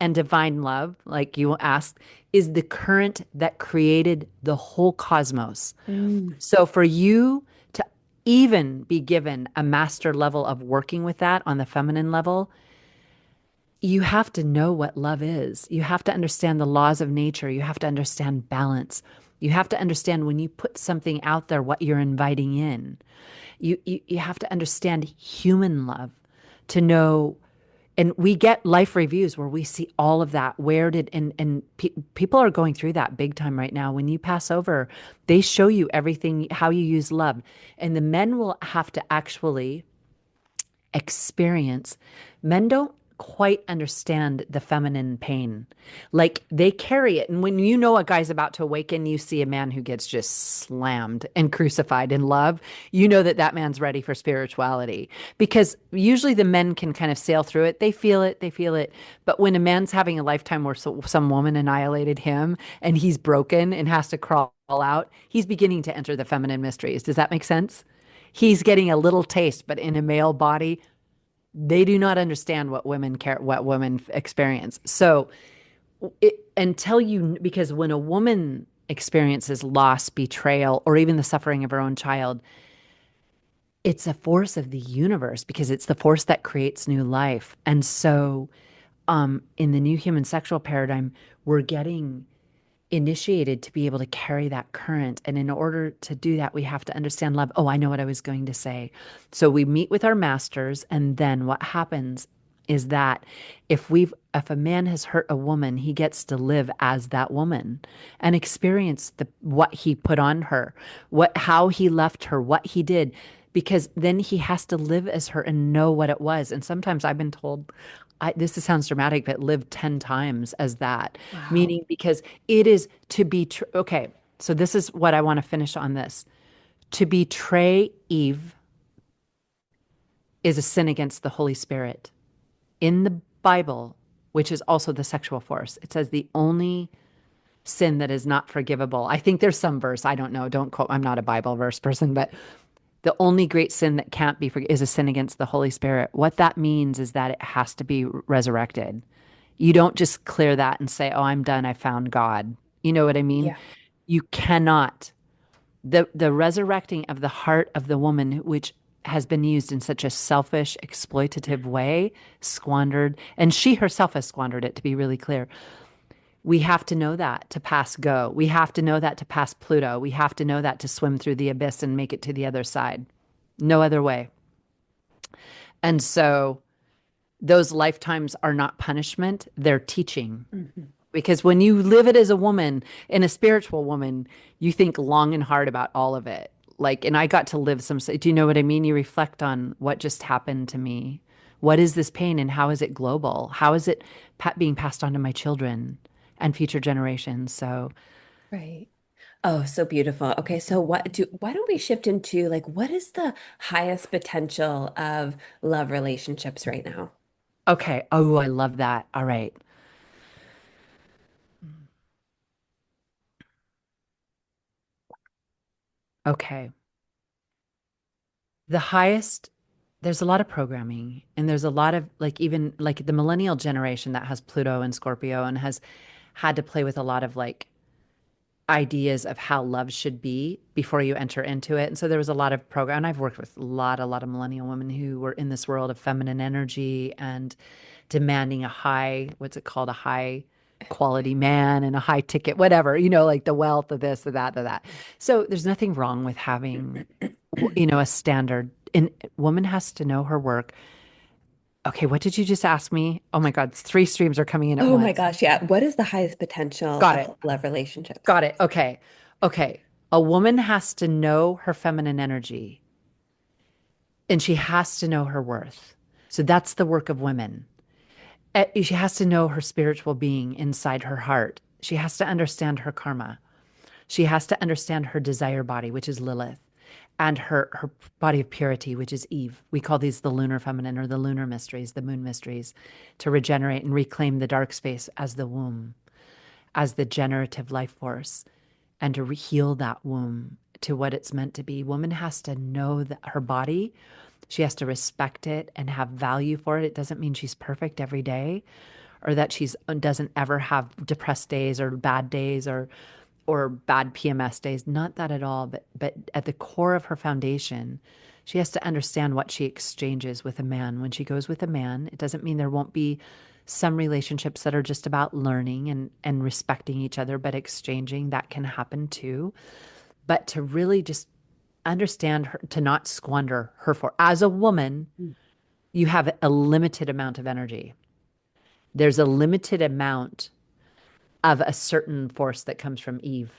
and divine love, like you asked, is the current that created the whole cosmos. Mm. So for you to even be given a master level of working with that on the feminine level, you have to know what love is. You have to understand the laws of nature. You have to understand balance. You have to understand when you put something out there, what you're inviting in. You have to understand human love to know. And we get life reviews where we see all of that. People are going through that big time right now. When you pass over, they show you everything, how you use love. And the men will have to actually experience. Men don't quite understand the feminine pain. Like they carry it. And when you know a guy's about to awaken, you see a man who gets just slammed and crucified in love, you know that that man's ready for spirituality. Because usually the men can kind of sail through it. They feel it, they feel it. But when a man's having a lifetime where some woman annihilated him and he's broken and has to crawl out, he's beginning to enter the feminine mysteries. Does that make sense? He's getting a little taste, but in a male body, they do not understand what women care, what women experience. So because when a woman experiences loss, betrayal, or even the suffering of her own child, it's a force of the universe because it's the force that creates new life. And so, in the new human sexual paradigm, we're getting initiated to be able to carry that current. And in order to do that, we have to understand love. Oh, I know what I was going to say. So we meet with our masters, and then what happens is that if a man has hurt a woman, he gets to live as that woman and experience what he put on her, how he left her, what he did, because then he has to live as her and know what it was. And sometimes I've been told, this sounds dramatic, but live 10 times as that, Wow. meaning because it is to be true. Okay, so this is what I want to finish on this. To betray Eve is a sin against the Holy Spirit. In the Bible, which is also the sexual force, it says the only sin that is not forgivable. I think there's some verse, I don't know, don't quote, I'm not a Bible verse person, but the only great sin that can't be forgiven is a sin against the Holy Spirit. What that means is that it has to be resurrected. You don't just clear that and say, "Oh, I'm done. I found God." You know what I mean? Yeah. You cannot. The resurrecting of the heart of the woman, which has been used in such a selfish, exploitative way, squandered, and she herself has squandered it, to be really clear. We have to know that to pass go. We have to know that to pass Pluto. We have to know that to swim through the abyss and make it to the other side. No other way. And so those lifetimes are not punishment, they're teaching. Mhm. Because when you live it as a woman and a spiritual woman, you think long and hard about all of it. Like, and I got to live do you know what I mean? You reflect on what just happened to me. What is this pain and how is it global? How is it being passed on to my children and future generations? So, Right. Oh, so beautiful. Okay, so why don't we shift into like what is the highest potential of love relationships right now? okay. Oh, I love that. All right. Okay. The highest, there's a lot of programming and there's a lot of like even like the millennial generation that has Pluto and Scorpio and has had to play with a lot of like ideas of how love should be before you enter into it. And so there was a lot of program, and I've worked with a lot of millennial women who were in this world of feminine energy and demanding what's it called, a high quality man and a high ticket, whatever, like the wealth of this, of that, of that. So there's nothing wrong with having, a standard. And woman has to know her work. Okay, what did you just ask me? Oh my God, three streams are coming in at Oh my once. gosh, yeah. What is the highest potential Got it. of love relationships? Got it. Okay. Okay. A woman has to know her feminine energy and she has to know her worth. So that's the work of women. She has to know her spiritual being inside her heart. She has to understand her karma. She has to understand her desire body, which is Lilith, and her body of purity, which is Eve. We call these the lunar feminine or the lunar mysteries, the moon mysteries, to regenerate and reclaim the dark space as the womb, as the generative life force, and to heal that womb to what it's meant to be. Woman has to know that her body, she has to respect it and have value for it. It doesn't mean she's perfect every day, or that she's doesn't ever have depressed days or bad days or bad PMS days. Not that at all, but at the core of her foundation, she has to understand what she exchanges with a man. When she goes with a man, it doesn't mean there won't be some relationships that are just about learning and respecting each other, but exchanging, that can happen too. But to really just understand her, to not squander her for as a woman, you have a limited amount of energy. There's a limited amount of a certain force that comes from Eve.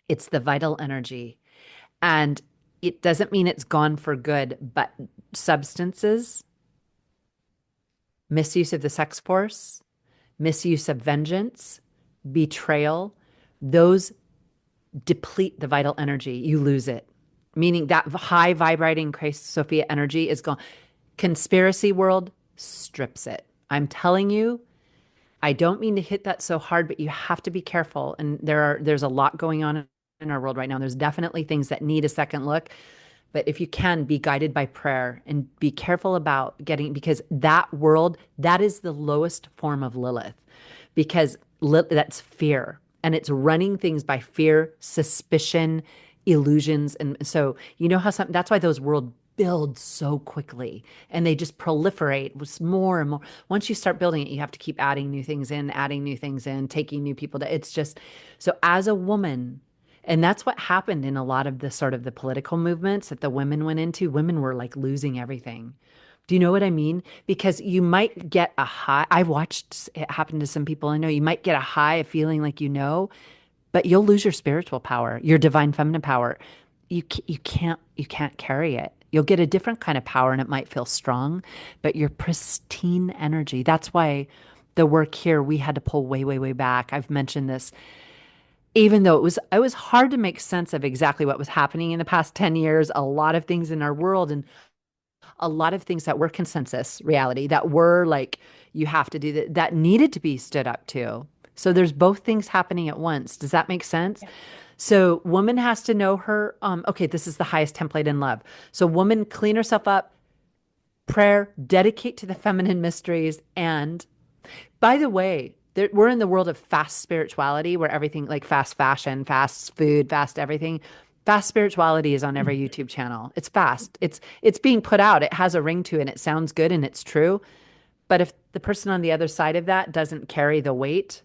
It's the vital energy. And it doesn't mean it's gone for good, but substances, misuse of the sex force, misuse of vengeance, betrayal, those deplete the vital energy. You lose it. Meaning that high vibrating Christ Sophia energy is gone. Conspiracy world strips it. I'm telling you, I don't mean to hit that so hard, but you have to be careful. And there's a lot going on in our world right now. There's definitely things that need a second look. But if you can, be guided by prayer and be careful about getting, because that world, that is the lowest form of Lilith, because that's fear. And it's running things by fear, suspicion, illusions. And so, you know how that's why those world build so quickly and they just proliferate with more and more. Once you start building it, you have to keep adding new things in, taking new people to, it's just, so as a woman, and that's what happened in a lot of the sort of the political movements that the women went into. Women were like losing everything. Do you know what I mean? Because you might get a high. I watched it happen to some people I know. You might get a high of feeling like you know, but you'll lose your spiritual power, your divine feminine power. You can't carry it. You'll get a different kind of power and it might feel strong, but your pristine energy. That's why the work here, we had to pull way, way, way back. I've mentioned this, even though it was hard to make sense of exactly what was happening in the past 10 years, a lot of things in our world and a lot of things that were consensus reality that were like, you have to do that, that needed to be stood up to. So there's both things happening at once. Does that make sense? Yeah. So woman has to know her, okay, this is the highest template in love. So woman, clean herself up, prayer, dedicate to the feminine mysteries. And by the way, we're in the world of fast spirituality where everything like fast fashion, fast food, fast everything. Fast spirituality is on every YouTube channel. It's fast. It's being put out. It has a ring to it and it sounds good and it's true. But if the person on the other side of that doesn't carry the weight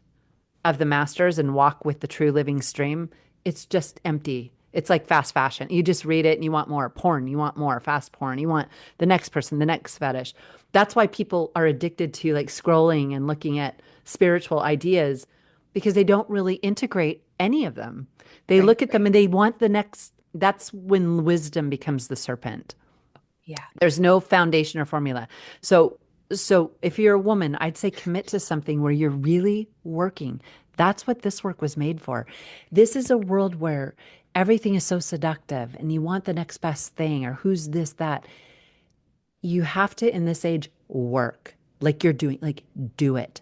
of the masters and walk with the true living stream, it's just empty. It's like fast fashion. You just read it and you want more porn. You want more fast porn. You want the next person, the next fetish. That's why people are addicted to like scrolling and looking at spiritual ideas because they don't really integrate any of them. They look at them and they want the next. That's when wisdom becomes the serpent. Yeah. There's no foundation or formula. So if you're a woman, I'd say commit to something where you're really working. That's what this work was made for. This is a world where everything is so seductive and you want the next best thing or who's this, that. You have to, in this age, work like you're doing, like do it.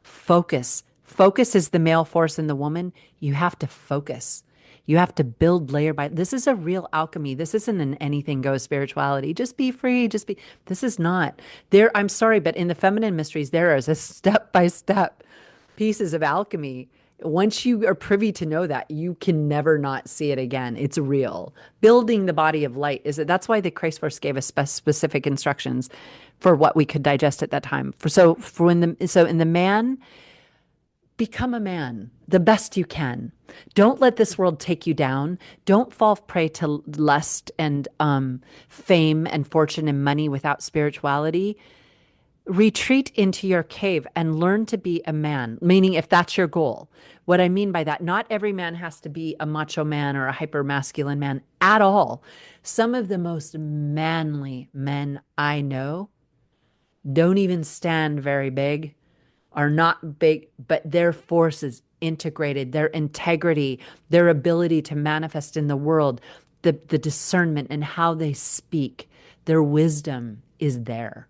Focus. Focus is the male force in the woman. You have to focus. You have to build layer by. This is a real alchemy. This isn't an anything goes spirituality. Just be free. Just be. This is not there. I'm sorry, but in the feminine mysteries, there is a step by step pieces of alchemy. Once you are privy to know that, you can never not see it again. It's real. Building the body of light is it. That's why the Christ Force gave us specific instructions for what we could digest at that time. In the man, become a man the best you can. Don't let this world take you down. Don't fall prey to lust and fame and fortune and money without spirituality. Retreat into your cave and learn to be a man, meaning if that's your goal. What I mean by that, not every man has to be a macho man or a hyper masculine man at all. Some of the most manly men I know don't even stand very big, are not big, but their force is integrated, their integrity, their ability to manifest in the world, the discernment and how they speak, their wisdom is there.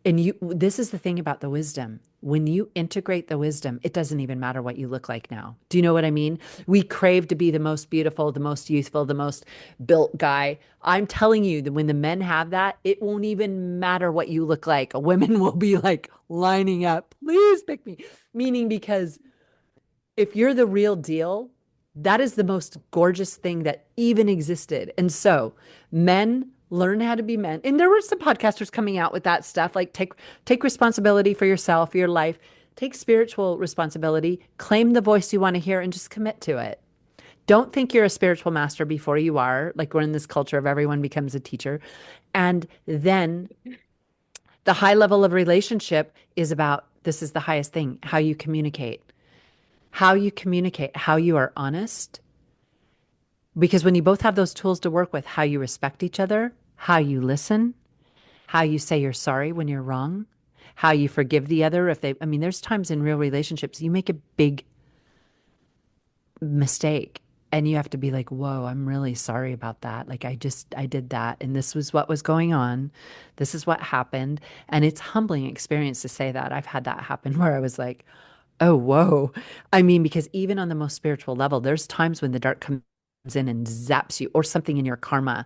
And this is the thing about the wisdom. When you integrate the wisdom, it doesn't even matter what you look like now. Do you know what I mean? We crave to be the most beautiful, the most youthful, the most built guy. I'm telling you that when the men have that, it won't even matter what you look like. Women will be like lining up, please pick me. Meaning, because if you're the real deal, that is the most gorgeous thing that even existed. And so, men learn how to be men. And there were some podcasters coming out with that stuff, like take responsibility for yourself, your life, take spiritual responsibility, claim the voice you want to hear, and just commit to it. Don't think you're a spiritual master before you are. Like, we're in this culture of everyone becomes a teacher. And then the high level of relationship is about, this is the highest thing, how you communicate. How you communicate, how you are honest. Because when you both have those tools to work with, how you respect each other, how you listen, how you say you're sorry when you're wrong, how you forgive the other if they, I mean, there's times in real relationships you make a big mistake and you have to be like, whoa, I'm really sorry about that. Like, I did that. And this was what was going on. This is what happened. And it's humbling experience to say that. I've had that happen where I was like, oh, whoa. I mean, because even on the most spiritual level, there's times when the dark comes in and zaps you or something in your karma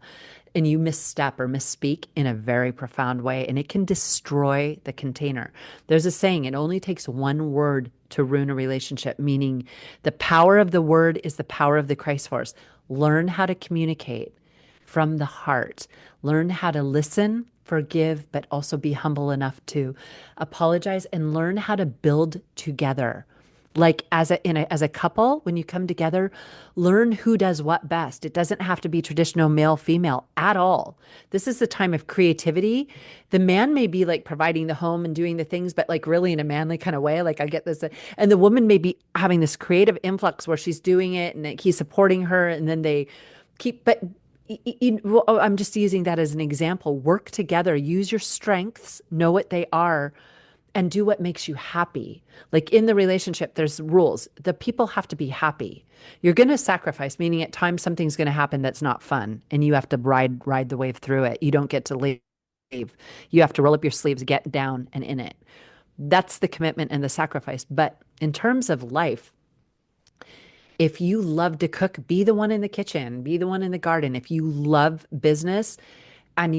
and you misstep or misspeak in a very profound way and it can destroy the container. There's a saying, it only takes one word to ruin a relationship, meaning the power of the word is the power of the Christ force. Learn how to communicate from the heart. Learn how to listen, forgive, but also be humble enough to apologize and learn how to build together. Like as a couple, when you come together, learn who does what best. It doesn't have to be traditional male female at all. This is the time of creativity. The man may be like providing the home and doing the things, but like really in a manly kind of way. Like I get this, and the woman may be having this creative influx where she's doing it and he's supporting her, and then they keep. But I'm just using that as an example. Work together, use your strengths, know what they are, and do what makes you happy. Like in the relationship, there's rules. The people have to be happy. You're going to sacrifice, meaning at times something's going to happen that's not fun, and you have to ride the wave through it. You don't get to leave. You have to roll up your sleeves, get down and in it. That's the commitment and the sacrifice. But in terms of life, if you love to cook, be the one in the kitchen, be the one in the garden. If you love business and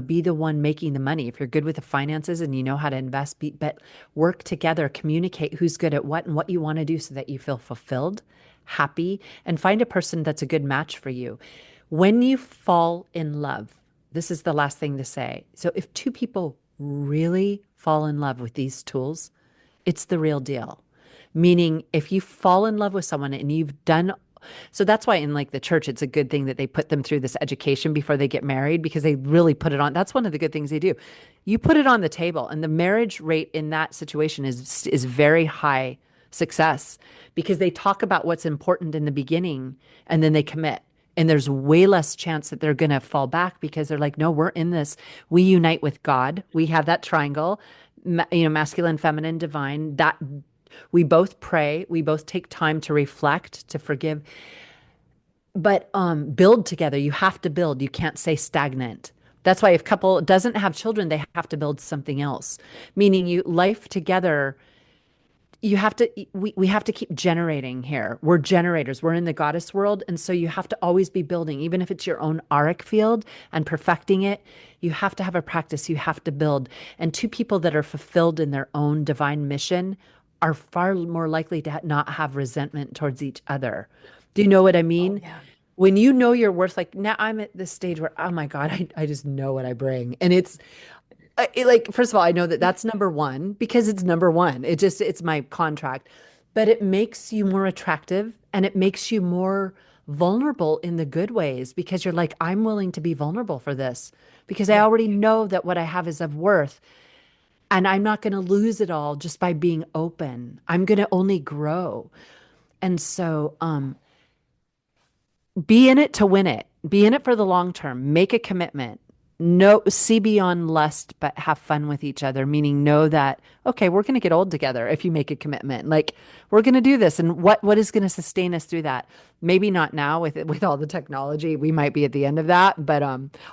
be the one making the money. If you're good with the finances and you know how to invest, but work together, communicate who's good at what and what you want to do so that you feel fulfilled, happy, and find a person that's a good match for you. When you fall in love, this is the last thing to say. So if two people really fall in love with these tools, it's the real deal. Meaning, if you fall in love with someone and you've done, so that's why in like the church, it's a good thing that they put them through this education before they get married, because they really put it on. That's one of the good things they do. You put it on the table, and the marriage rate in that situation is very high success because they talk about what's important in the beginning and then they commit. And there's way less chance that they're going to fall back because they're like, no, we're in this. We unite with God. We have that triangle, masculine, feminine, divine, that we both pray. We both take time to reflect, to forgive, but build together. You have to build. You can't stay stagnant. That's why if couple doesn't have children, they have to build something else. Meaning you life together, you have to we have to keep generating here. We're generators. We're in the goddess world. And so you have to always be building, even if it's your own auric field and perfecting it. You have to have a practice. You have to build. And two people that are fulfilled in their own divine mission are far more likely to not have resentment towards each other. Do you know what I mean? Yeah. When you know your worth, like now I'm at this stage where, oh my God, I just know what I bring. And like, first of all, I know that that's number one because it's number one. It's my contract, but it makes you more attractive and it makes you more vulnerable in the good ways because you're like, I'm willing to be vulnerable for this because I Yeah. already know that what I have is of worth. And I'm not going to lose it all just by being open. I'm going to only grow. And so, be in it to win it. Be in it for the long term. Make a commitment. no, see beyond lust, but have fun with each other, meaning know that, okay, we're going to get old together if you make a commitment. Like we're going to do this. And what is going to sustain us through that? Maybe not now with all the technology. We might be at the end of that, but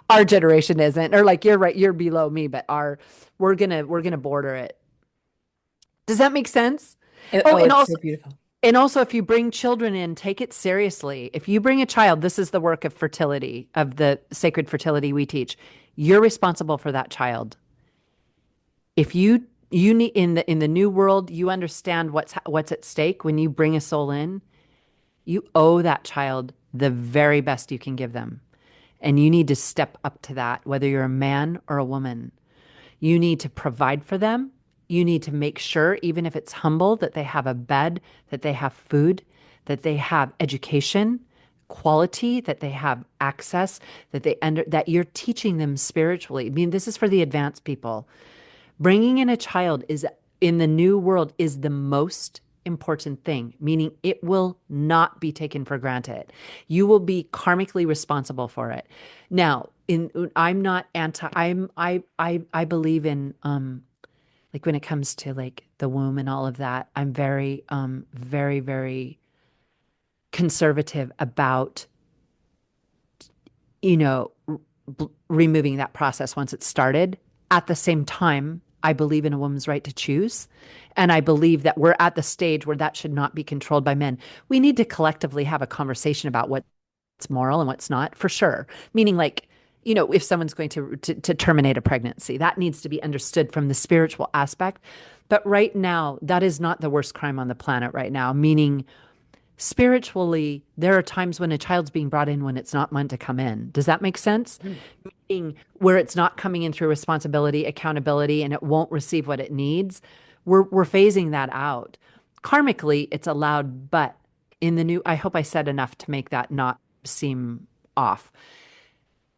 our generation isn't. Or like you're right, you're below me, but our we're gonna border it. Does that make sense? Oh, Oh, it's so beautiful. and also, if you bring children in, take it seriously. If you bring a child, this is the work of fertility, of the sacred fertility we teach. You're responsible for that child. If you need in the new world, you understand what's at stake when you bring a soul in. You owe that child the very best you can give them. And you need to step up to that, whether you're a man or a woman. You need to provide for them. You need to make sure, even if it's humble, that they have a bed, that they have food, that they have education, quality, that they have access, that you're teaching them spiritually. I mean, this is for the advanced people. Bringing in a child is in the new world is the most important thing, meaning it will not be taken for granted. You will be karmically responsible for it. Now, I'm not anti I believe in like when it comes to like the womb and all of that, I'm very very conservative about you know removing that process once it's started. At the same time, I believe in a woman's right to choose. And I believe that we're at the stage where that should not be controlled by men. We need to collectively have a conversation about what's moral and what's not, for sure. Meaning, like, if someone's going to terminate a pregnancy, that needs to be understood from the spiritual aspect. But right now, that is not the worst crime on the planet right now, meaning spiritually, there are times when a child's being brought in when it's not meant to come in. Does that make sense? Meaning where it's not coming in through responsibility, accountability, and it won't receive what it needs. We're phasing that out. Karmically, it's allowed, but in the new, I hope I said enough to make that not seem off.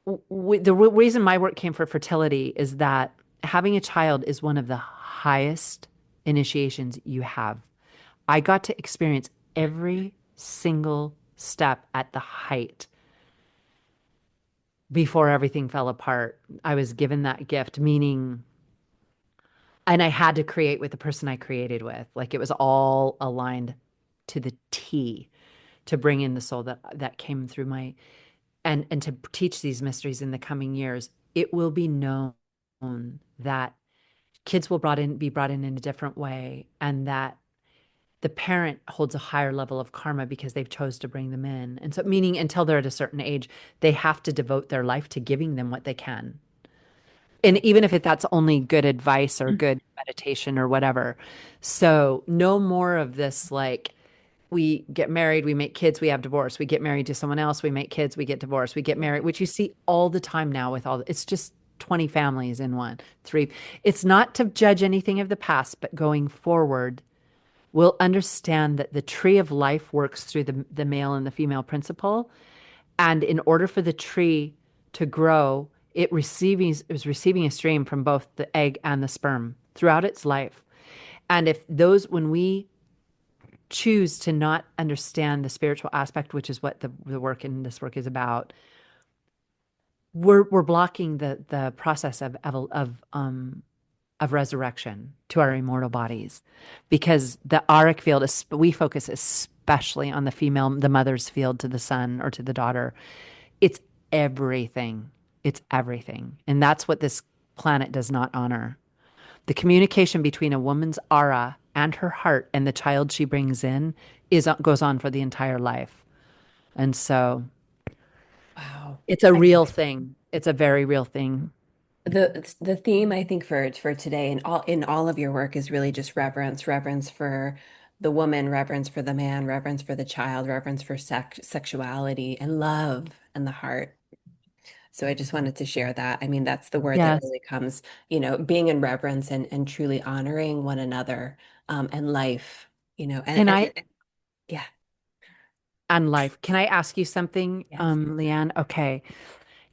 The reason my work came for fertility is that having a child is one of the highest initiations you have. I got to experience every single step at the height before everything fell apart. I was given that gift, meaning, and I had to create with the person I created with. Like it was all aligned to the T to bring in the soul that came through my and to teach these mysteries in the coming years. It will be known that kids will be brought in a different way, and that the parent holds a higher level of karma because they've chose to bring them in. And so, meaning until they're at a certain age, they have to devote their life to giving them what they can. And even if that's only good advice or good meditation or whatever. So no more of this, like, we get married, we make kids, we have divorce. We get married to someone else, we make kids, we get divorced. We get married, which you see all the time now with it's just 20 families in one, three. It's not to judge anything of the past, but going forward, we'll understand that the tree of life works through the male and the female principle. And in order for the tree to grow, is receiving a stream from both the egg and the sperm throughout its life. And when we choose to not understand the spiritual aspect, which is what the work in this work is about, we're blocking the process of resurrection to our immortal bodies, because the auric field is, we focus especially on the mother's field to the son or to the daughter. It's everything. It's everything. And that's what this planet does not honor. The communication between a woman's aura and her heart and the child she brings in goes on for the entire life. And so Wow. it's a real thing. It's a very real thing. The theme I think for today and all of your work is really just reverence for the woman, reverence for the man, reverence for the child, reverence for sexuality and love and the heart. So I just wanted to share that. I mean, that's the word that Yes. really comes, being in reverence and truly honoring one another, and life, Can I, yeah, and life, can I ask you something, yes. Leigh-Anne? Okay.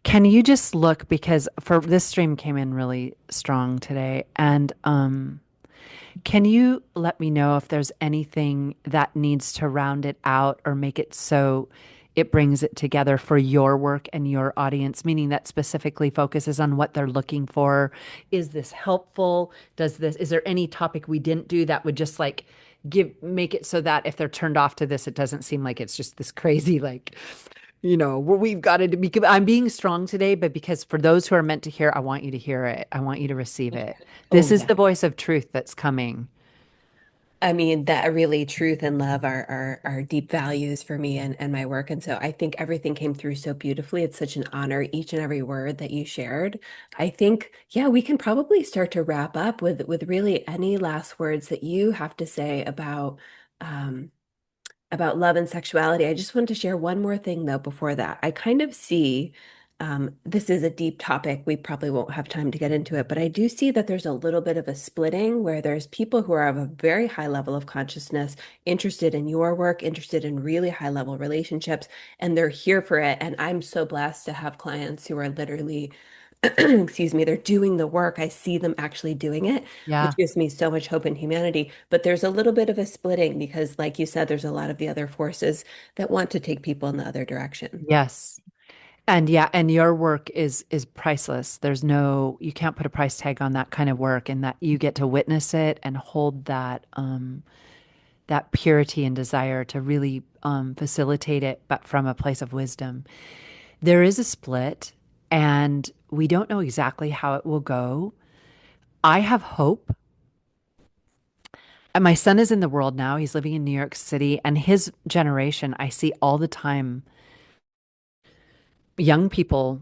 Can you just look, because for this stream came in really strong today, and can you let me know if there's anything that needs to round it out or make it so it brings it together for your work and your audience, meaning that specifically focuses on what they're looking for. Is this helpful? Is there any topic we didn't do that would just like make it so that if they're turned off to this, it doesn't seem like it's just this crazy, like, we've got to be, I'm being strong today, but because for those who are meant to hear, I want you to hear it. I want you to receive it. Oh, This is yeah. the voice of truth that's coming. I mean, that really truth and love are deep values for me and my work. And so I think everything came through so beautifully. It's such an honor, each and every word that you shared. I think, yeah, we can probably start to wrap up with really any last words that you have to say um, about love and sexuality. I just wanted to share one more thing though before that. I kind of see this is a deep topic. We probably won't have time to get into it, but I do see that there's a little bit of a splitting where there's people who are of a very high level of consciousness, interested in your work, interested in really high level relationships, and they're here for it. And I'm so blessed to have clients who are literally excuse me, they're doing the work. I see them actually doing it, Yeah. which gives me so much hope in humanity. But there's a little bit of a splitting because, like you said, there's a lot of the other forces that want to take people in the other direction. Yes. And yeah, and your work is priceless. You can't put a price tag on that kind of work, and that you get to witness it and hold that purity and desire to really facilitate it, but from a place of wisdom. There is a split, and we don't know exactly how it will go. I have hope. And my son is in the world now. He's living in New York City, and his generation, I see all the time young people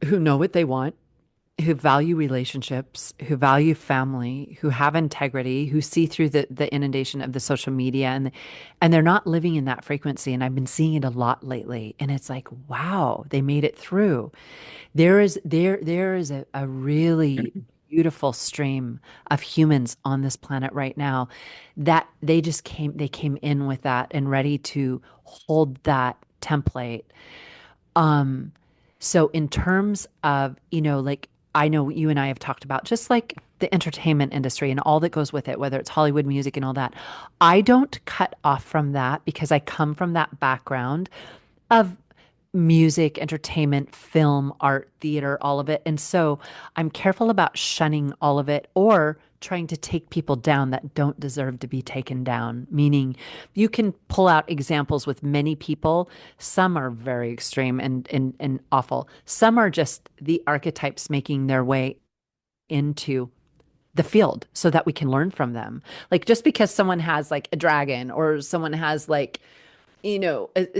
who know what they want, who value relationships, who value family, who have integrity, who see through the inundation of the social media, and they're not living in that frequency. And I've been seeing it a lot lately. And it's like, wow, they made it through. There is a really beautiful stream of humans on this planet right now that they came in with that and ready to hold that template. um, so in terms of, like I know you and I have talked about just like the entertainment industry and all that goes with it, whether it's Hollywood music and all that. I don't cut off from that because I come from that background of music, entertainment, film, art, theater, all of it. And so I'm careful about shunning all of it or trying to take people down that don't deserve to be taken down. Meaning, you can pull out examples with many people. Some are very extreme and awful. Some are just the archetypes making their way into the field so that we can learn from them. Like just because someone has like a dragon or someone has like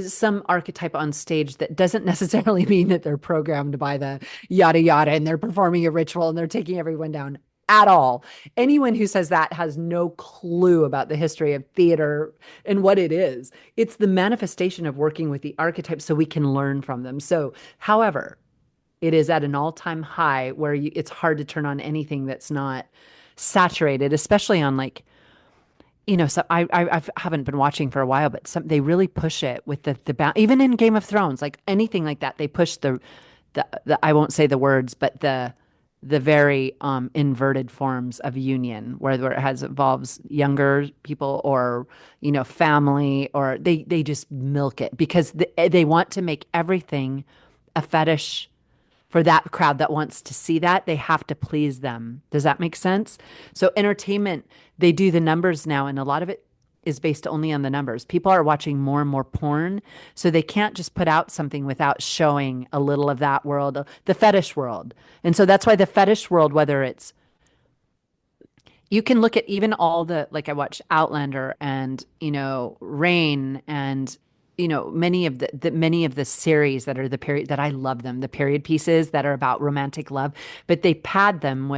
some archetype on stage, that doesn't necessarily mean that they're programmed by the yada yada and they're performing a ritual and they're taking everyone down at all. Anyone who says that has no clue about the history of theater and what it is. It's the manifestation of working with the archetypes so we can learn from them. So, however, it is at an all-time high where it's hard to turn on anything that's not saturated, especially on like so I haven't been watching for a while, but they really push it with even in Game of Thrones, like anything like that, they push the I won't say the words, but the very inverted forms of union where it has involves younger people or family, or they just milk it because they want to make everything a fetish. For that crowd that wants to see that, they have to please them. Does that make sense? So entertainment, they do the numbers now, and a lot of it is based only on the numbers. People are watching more and more porn, so they can't just put out something without showing a little of that world, the fetish world. And so that's why the fetish world, whether it's you can look at even all like I watched Outlander and Rain and many of the series that are the period that I love them, the period pieces that are about romantic love, but they pack them,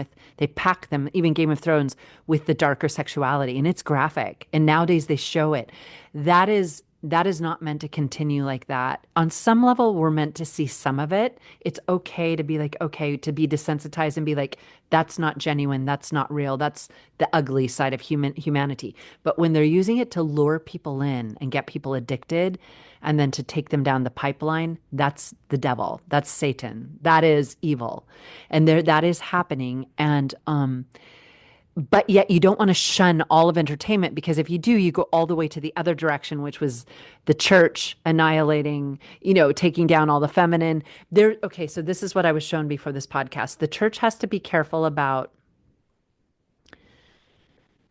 even Game of Thrones, with the darker sexuality, and it's graphic, and nowadays they show it. That is not meant to continue like that. On some level, we're meant to see some of it. It's okay to be like, okay, to be desensitized and be like, that's not genuine, that's not real, that's the ugly side of humanity. But when they're using it to lure people in and get people addicted and then to take them down the pipeline, that's the devil. That's Satan. That is evil. And that is happening. And but yet you don't want to shun all of entertainment, because if you do, you go all the way to the other direction, which was the church annihilating, taking down all the feminine. Okay, so this is what I was shown before this podcast. The church has to be careful about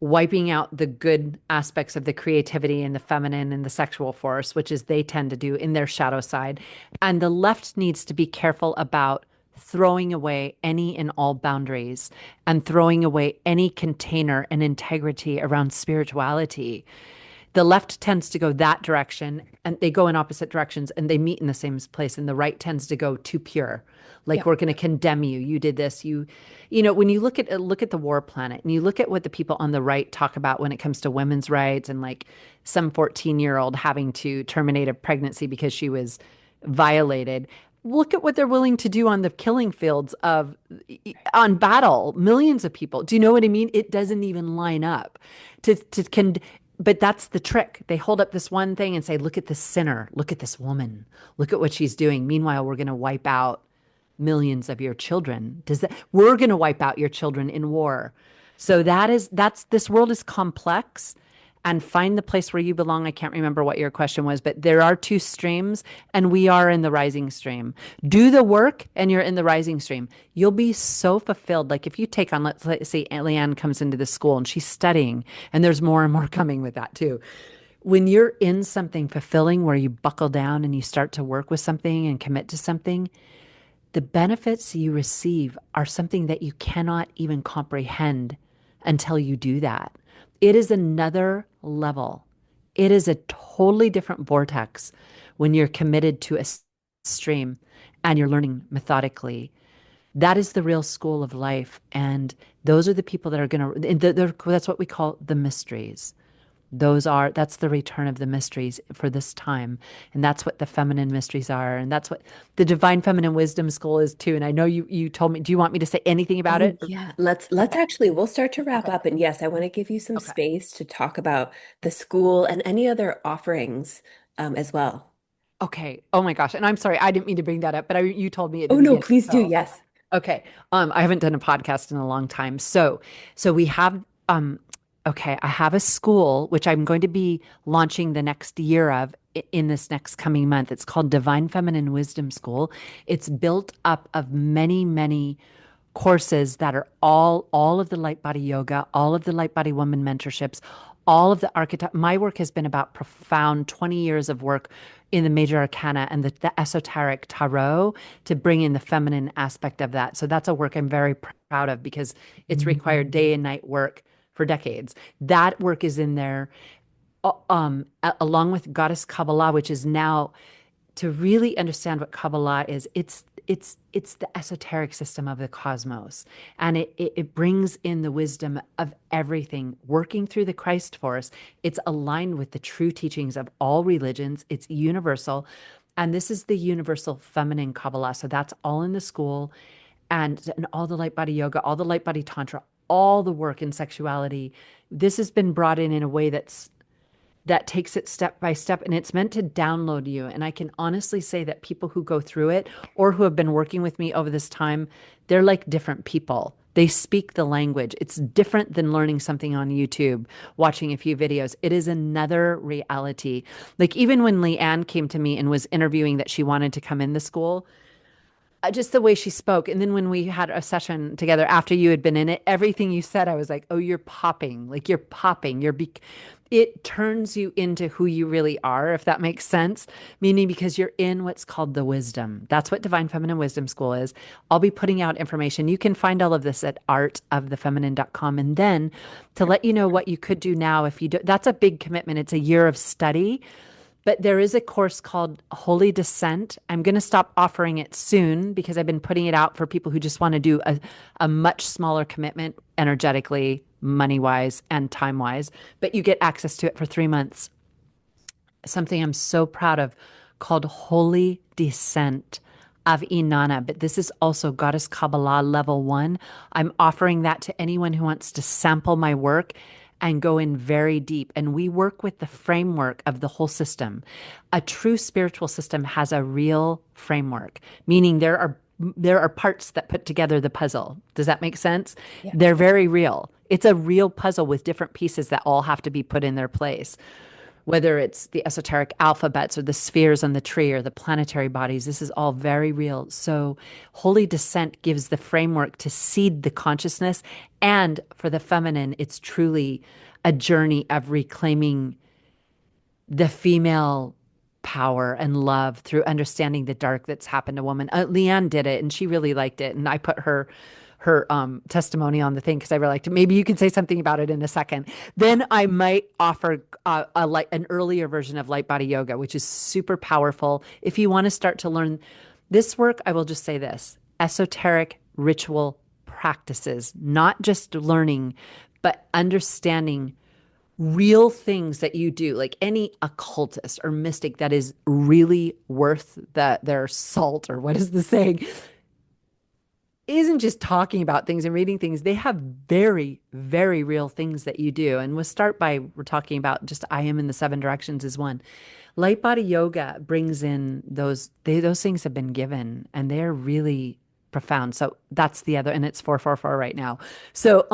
wiping out the good aspects of the creativity and the feminine and the sexual force, which is they tend to do in their shadow side. And the left needs to be careful about throwing away any and all boundaries and throwing away any container and integrity around spirituality. The left tends to go that direction, and they go in opposite directions and they meet in the same place. And the right tends to go too pure. Like, Yeah. we're going to condemn you. You did this. When you look at the war planet and you look at what the people on the right talk about when it comes to women's rights, and like some 14-year-old having to terminate a pregnancy because she was violated. Look at what they're willing to do on the killing fields on battle, millions of people. Do you know what I mean? It doesn't even line up but that's the trick. They hold up this one thing and say, look at this sinner, look at this woman, look at what she's doing. Meanwhile, we're going to wipe out millions of your children. We're going to wipe out your children in war. So this world is complex, and find the place where you belong. I can't remember what your question was, but there are two streams, and we are in the rising stream. Do the work and you're in the rising stream. You'll be so fulfilled. Like, if you take on, let's say Leigh-Anne comes into the school and she's studying, and there's more and more coming with that too. When you're in something fulfilling where you buckle down and you start to work with something and commit to something, the benefits you receive are something that you cannot even comprehend until you do that. It is another level. It is a totally different vortex when you're committed to a stream and you're learning methodically. That is the real school of life. And those are the people that are going to, that's what we call the mysteries. That's the return of the mysteries for this time. And that's what the feminine mysteries are. And that's what the Divine Feminine Wisdom School is too. And I know you told me, do you want me to say anything about Oh, it? yeah. Let's actually, we'll start to wrap up. And yes, I want to give you some Okay. space to talk about the school and any other offerings as well. Okay. Oh my gosh. And I'm sorry, I didn't mean to bring that up, but you told me at the Oh, no, beginning. please do. So, Yes. okay. I haven't done a podcast in a long time. So we have, okay, I have a school, which I'm going to be launching the next year in this next coming month. It's called Divine Feminine Wisdom School. It's built up of many, many courses that are all of the light body yoga, all of the light body woman mentorships, all of the archetype. My work has been about profound 20 years of work in the major arcana and the esoteric tarot to bring in the feminine aspect of that. So that's a work I'm very proud of, because it's required day and night work for decades. That work is in there, along with Goddess Kabbalah, which is now, to really understand what Kabbalah is, it's the esoteric system of the cosmos, and it brings in the wisdom of everything, working through the Christ force. It's aligned with the true teachings of all religions. It's universal, and this is the universal feminine Kabbalah. So that's all in the school, and all the light body yoga, all the light body tantra, all the work in sexuality. This has been brought in a way that takes it step by step, and it's meant to download you. And I can honestly say that people who go through it or who have been working with me over this time, they're like different people. They speak the language. It's different than learning something on YouTube, watching a few videos. It is another reality. Like, even when Leigh-Anne came to me and was interviewing that she wanted to come in the school, just the way she spoke. And then when we had a session together after you had been in it, everything you said, I was like, oh, you're popping. Like, you're popping. It turns you into who you really are, if that makes sense. Meaning, because you're in what's called the wisdom. That's what Divine Feminine Wisdom School is. I'll be putting out information. You can find all of this at artofthefeminine.com. And then to let you know what you could do now, if you do, that's a big commitment. It's a year of study. But there is a course called Holy Descent. I'm going to stop offering it soon, because I've been putting it out for people who just want to do a much smaller commitment, energetically, money-wise, and time-wise. But you get access to it for 3 months. Something I'm so proud of, called Holy Descent of Inanna. But this is also Goddess Kabbalah level 1. I'm offering that to anyone who wants to sample my work and go in very deep. And we work with the framework of the whole system. A true spiritual system has a real framework, meaning there are parts that put together the puzzle. Does that make sense? Yeah. They're very real. It's a real puzzle with different pieces that all have to be put in their place, whether it's the esoteric alphabets or the spheres on the tree or the planetary bodies. This is all very real. So, holy descent gives the framework to seed the consciousness. And for the feminine, it's truly a journey of reclaiming the female power and love through understanding the dark that's happened to woman. Leigh-Anne did it and she really liked it. And I put her testimony on the thing because I really liked it. Maybe you can say something about it in a second. Then I might offer an earlier version of light body yoga, which is super powerful. If you want to start to learn this work, I will just say this: esoteric ritual practices, not just learning, but understanding real things that you do, like any occultist or mystic that is really worth their salt, or what is the saying, isn't just talking about things and reading things. They have very, very real things that you do. And we'll start by, we're talking about just I am in the seven directions is one. Light body yoga brings in those things have been given and they're really profound. So that's the other, and it's 444 right now. So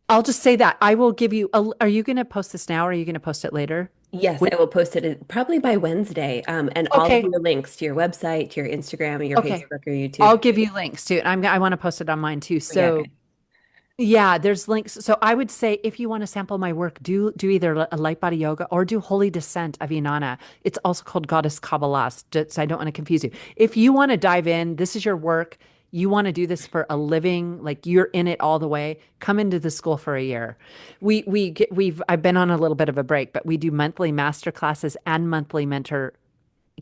I'll just say that I will give you are you going to post this now or are you going to post it later? Yes, With, I will post it probably by Wednesday. And all of okay. your links to your website, to your Instagram, or your Okay. Facebook or I'll YouTube. give you links too. I want to post it on mine too. Okay, So okay. yeah, there's links. So I would say if you want to sample my work, do either a light body yoga or do Holy Descent of Inanna. It's also called Goddess Kabbalah. Just, I don't want to confuse you. If you want to dive in, this is your work. You want to do this for a living, like you're in it all the way. Come into the school for a year. I've been on a little bit of a break, but we do monthly master classes and monthly mentor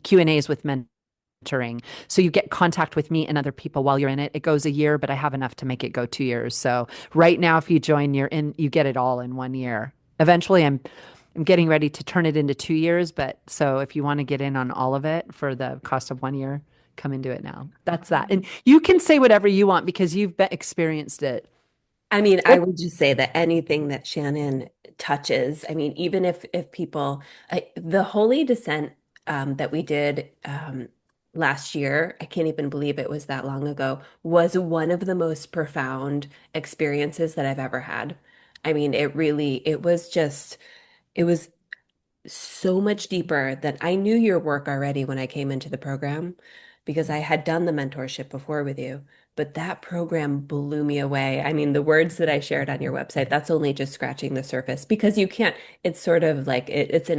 Q&As with mentoring. So you get contact with me and other people while you're in it. It goes a year, but I have enough to make it go 2 years. So right now, if you join, you get it all in 1 year. Eventually, I'm getting ready to turn it into 2 years. But so if you want to get in on all of it for the cost of 1 year, come and do it now. That's that. And you can say whatever you want because experienced it. I mean, I would just say that anything that Shannon touches, I mean, even if people, the Holy Descent that we did last year, I can't even believe it was that long ago, was one of the most profound experiences that I've ever had. I mean, it was just, it was so much deeper than I knew your work already when I came into the program because I had done the mentorship before with you. But that program blew me away. I mean, the words that I shared on your website, that's only just scratching the surface because you can't, it's sort of like it's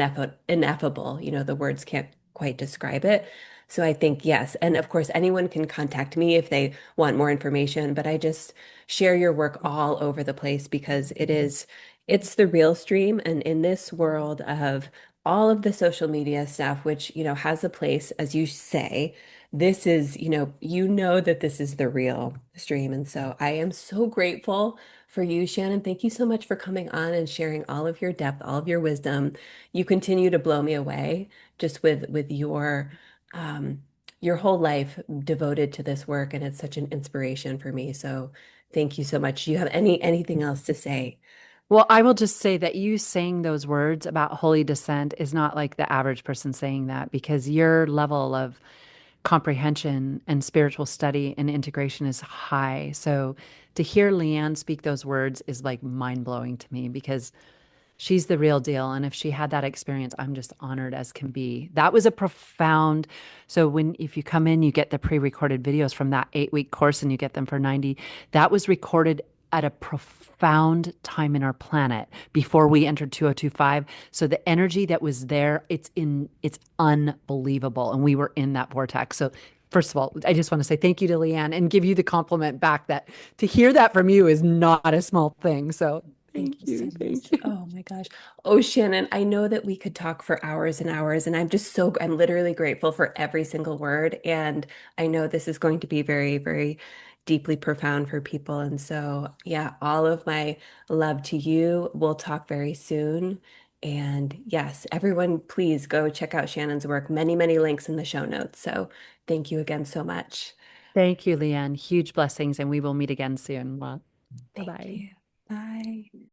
ineffable. You know, the words can't quite describe it. So I think yes. And of course, anyone can contact me if they want more information, but I just share your work all over the place because it's the real stream. And in this world of all of the social media stuff, which, has a place, as you say, this is, you know that this is the real stream. And so I am so grateful for you, Shannon. Thank you so much for coming on and sharing all of your depth, all of your wisdom. You continue to blow me away just with your whole life devoted to this work, and it's such an inspiration for me. So thank you so much. Do you have anything else to say? Well, I will just say that you saying those words about holy descent is not like the average person saying that because your level of comprehension and spiritual study and integration is high. So to hear Leigh-Anne speak those words is like mind blowing to me because she's the real deal. And if she had that experience, I'm just honored as can be. That was a profound. So if you come in, you get the pre-recorded videos from that 8-week course and you get them for 90. That was recorded at a profound time in our planet before we entered 2025. So the energy that was there, it's unbelievable. And we were in that vortex. So first of all, I just want to say thank you to Leigh-Anne and give you the compliment back that to hear that from you is not a small thing. So Thank thank you so you. much. Thank you. Oh my gosh. Oh, Shannon, I know that we could talk for hours and hours, and I'm literally grateful for every single word. And I know this is going to be very, very deeply profound for people. And so, yeah, all of my love to you. We'll talk very soon. And yes, everyone, please go check out Shannon's work. Many, many links in the show notes. So thank you again so much. Thank you, Leigh-Anne. Huge blessings, and we will meet again soon. Well, Thank bye-bye. you. Bye.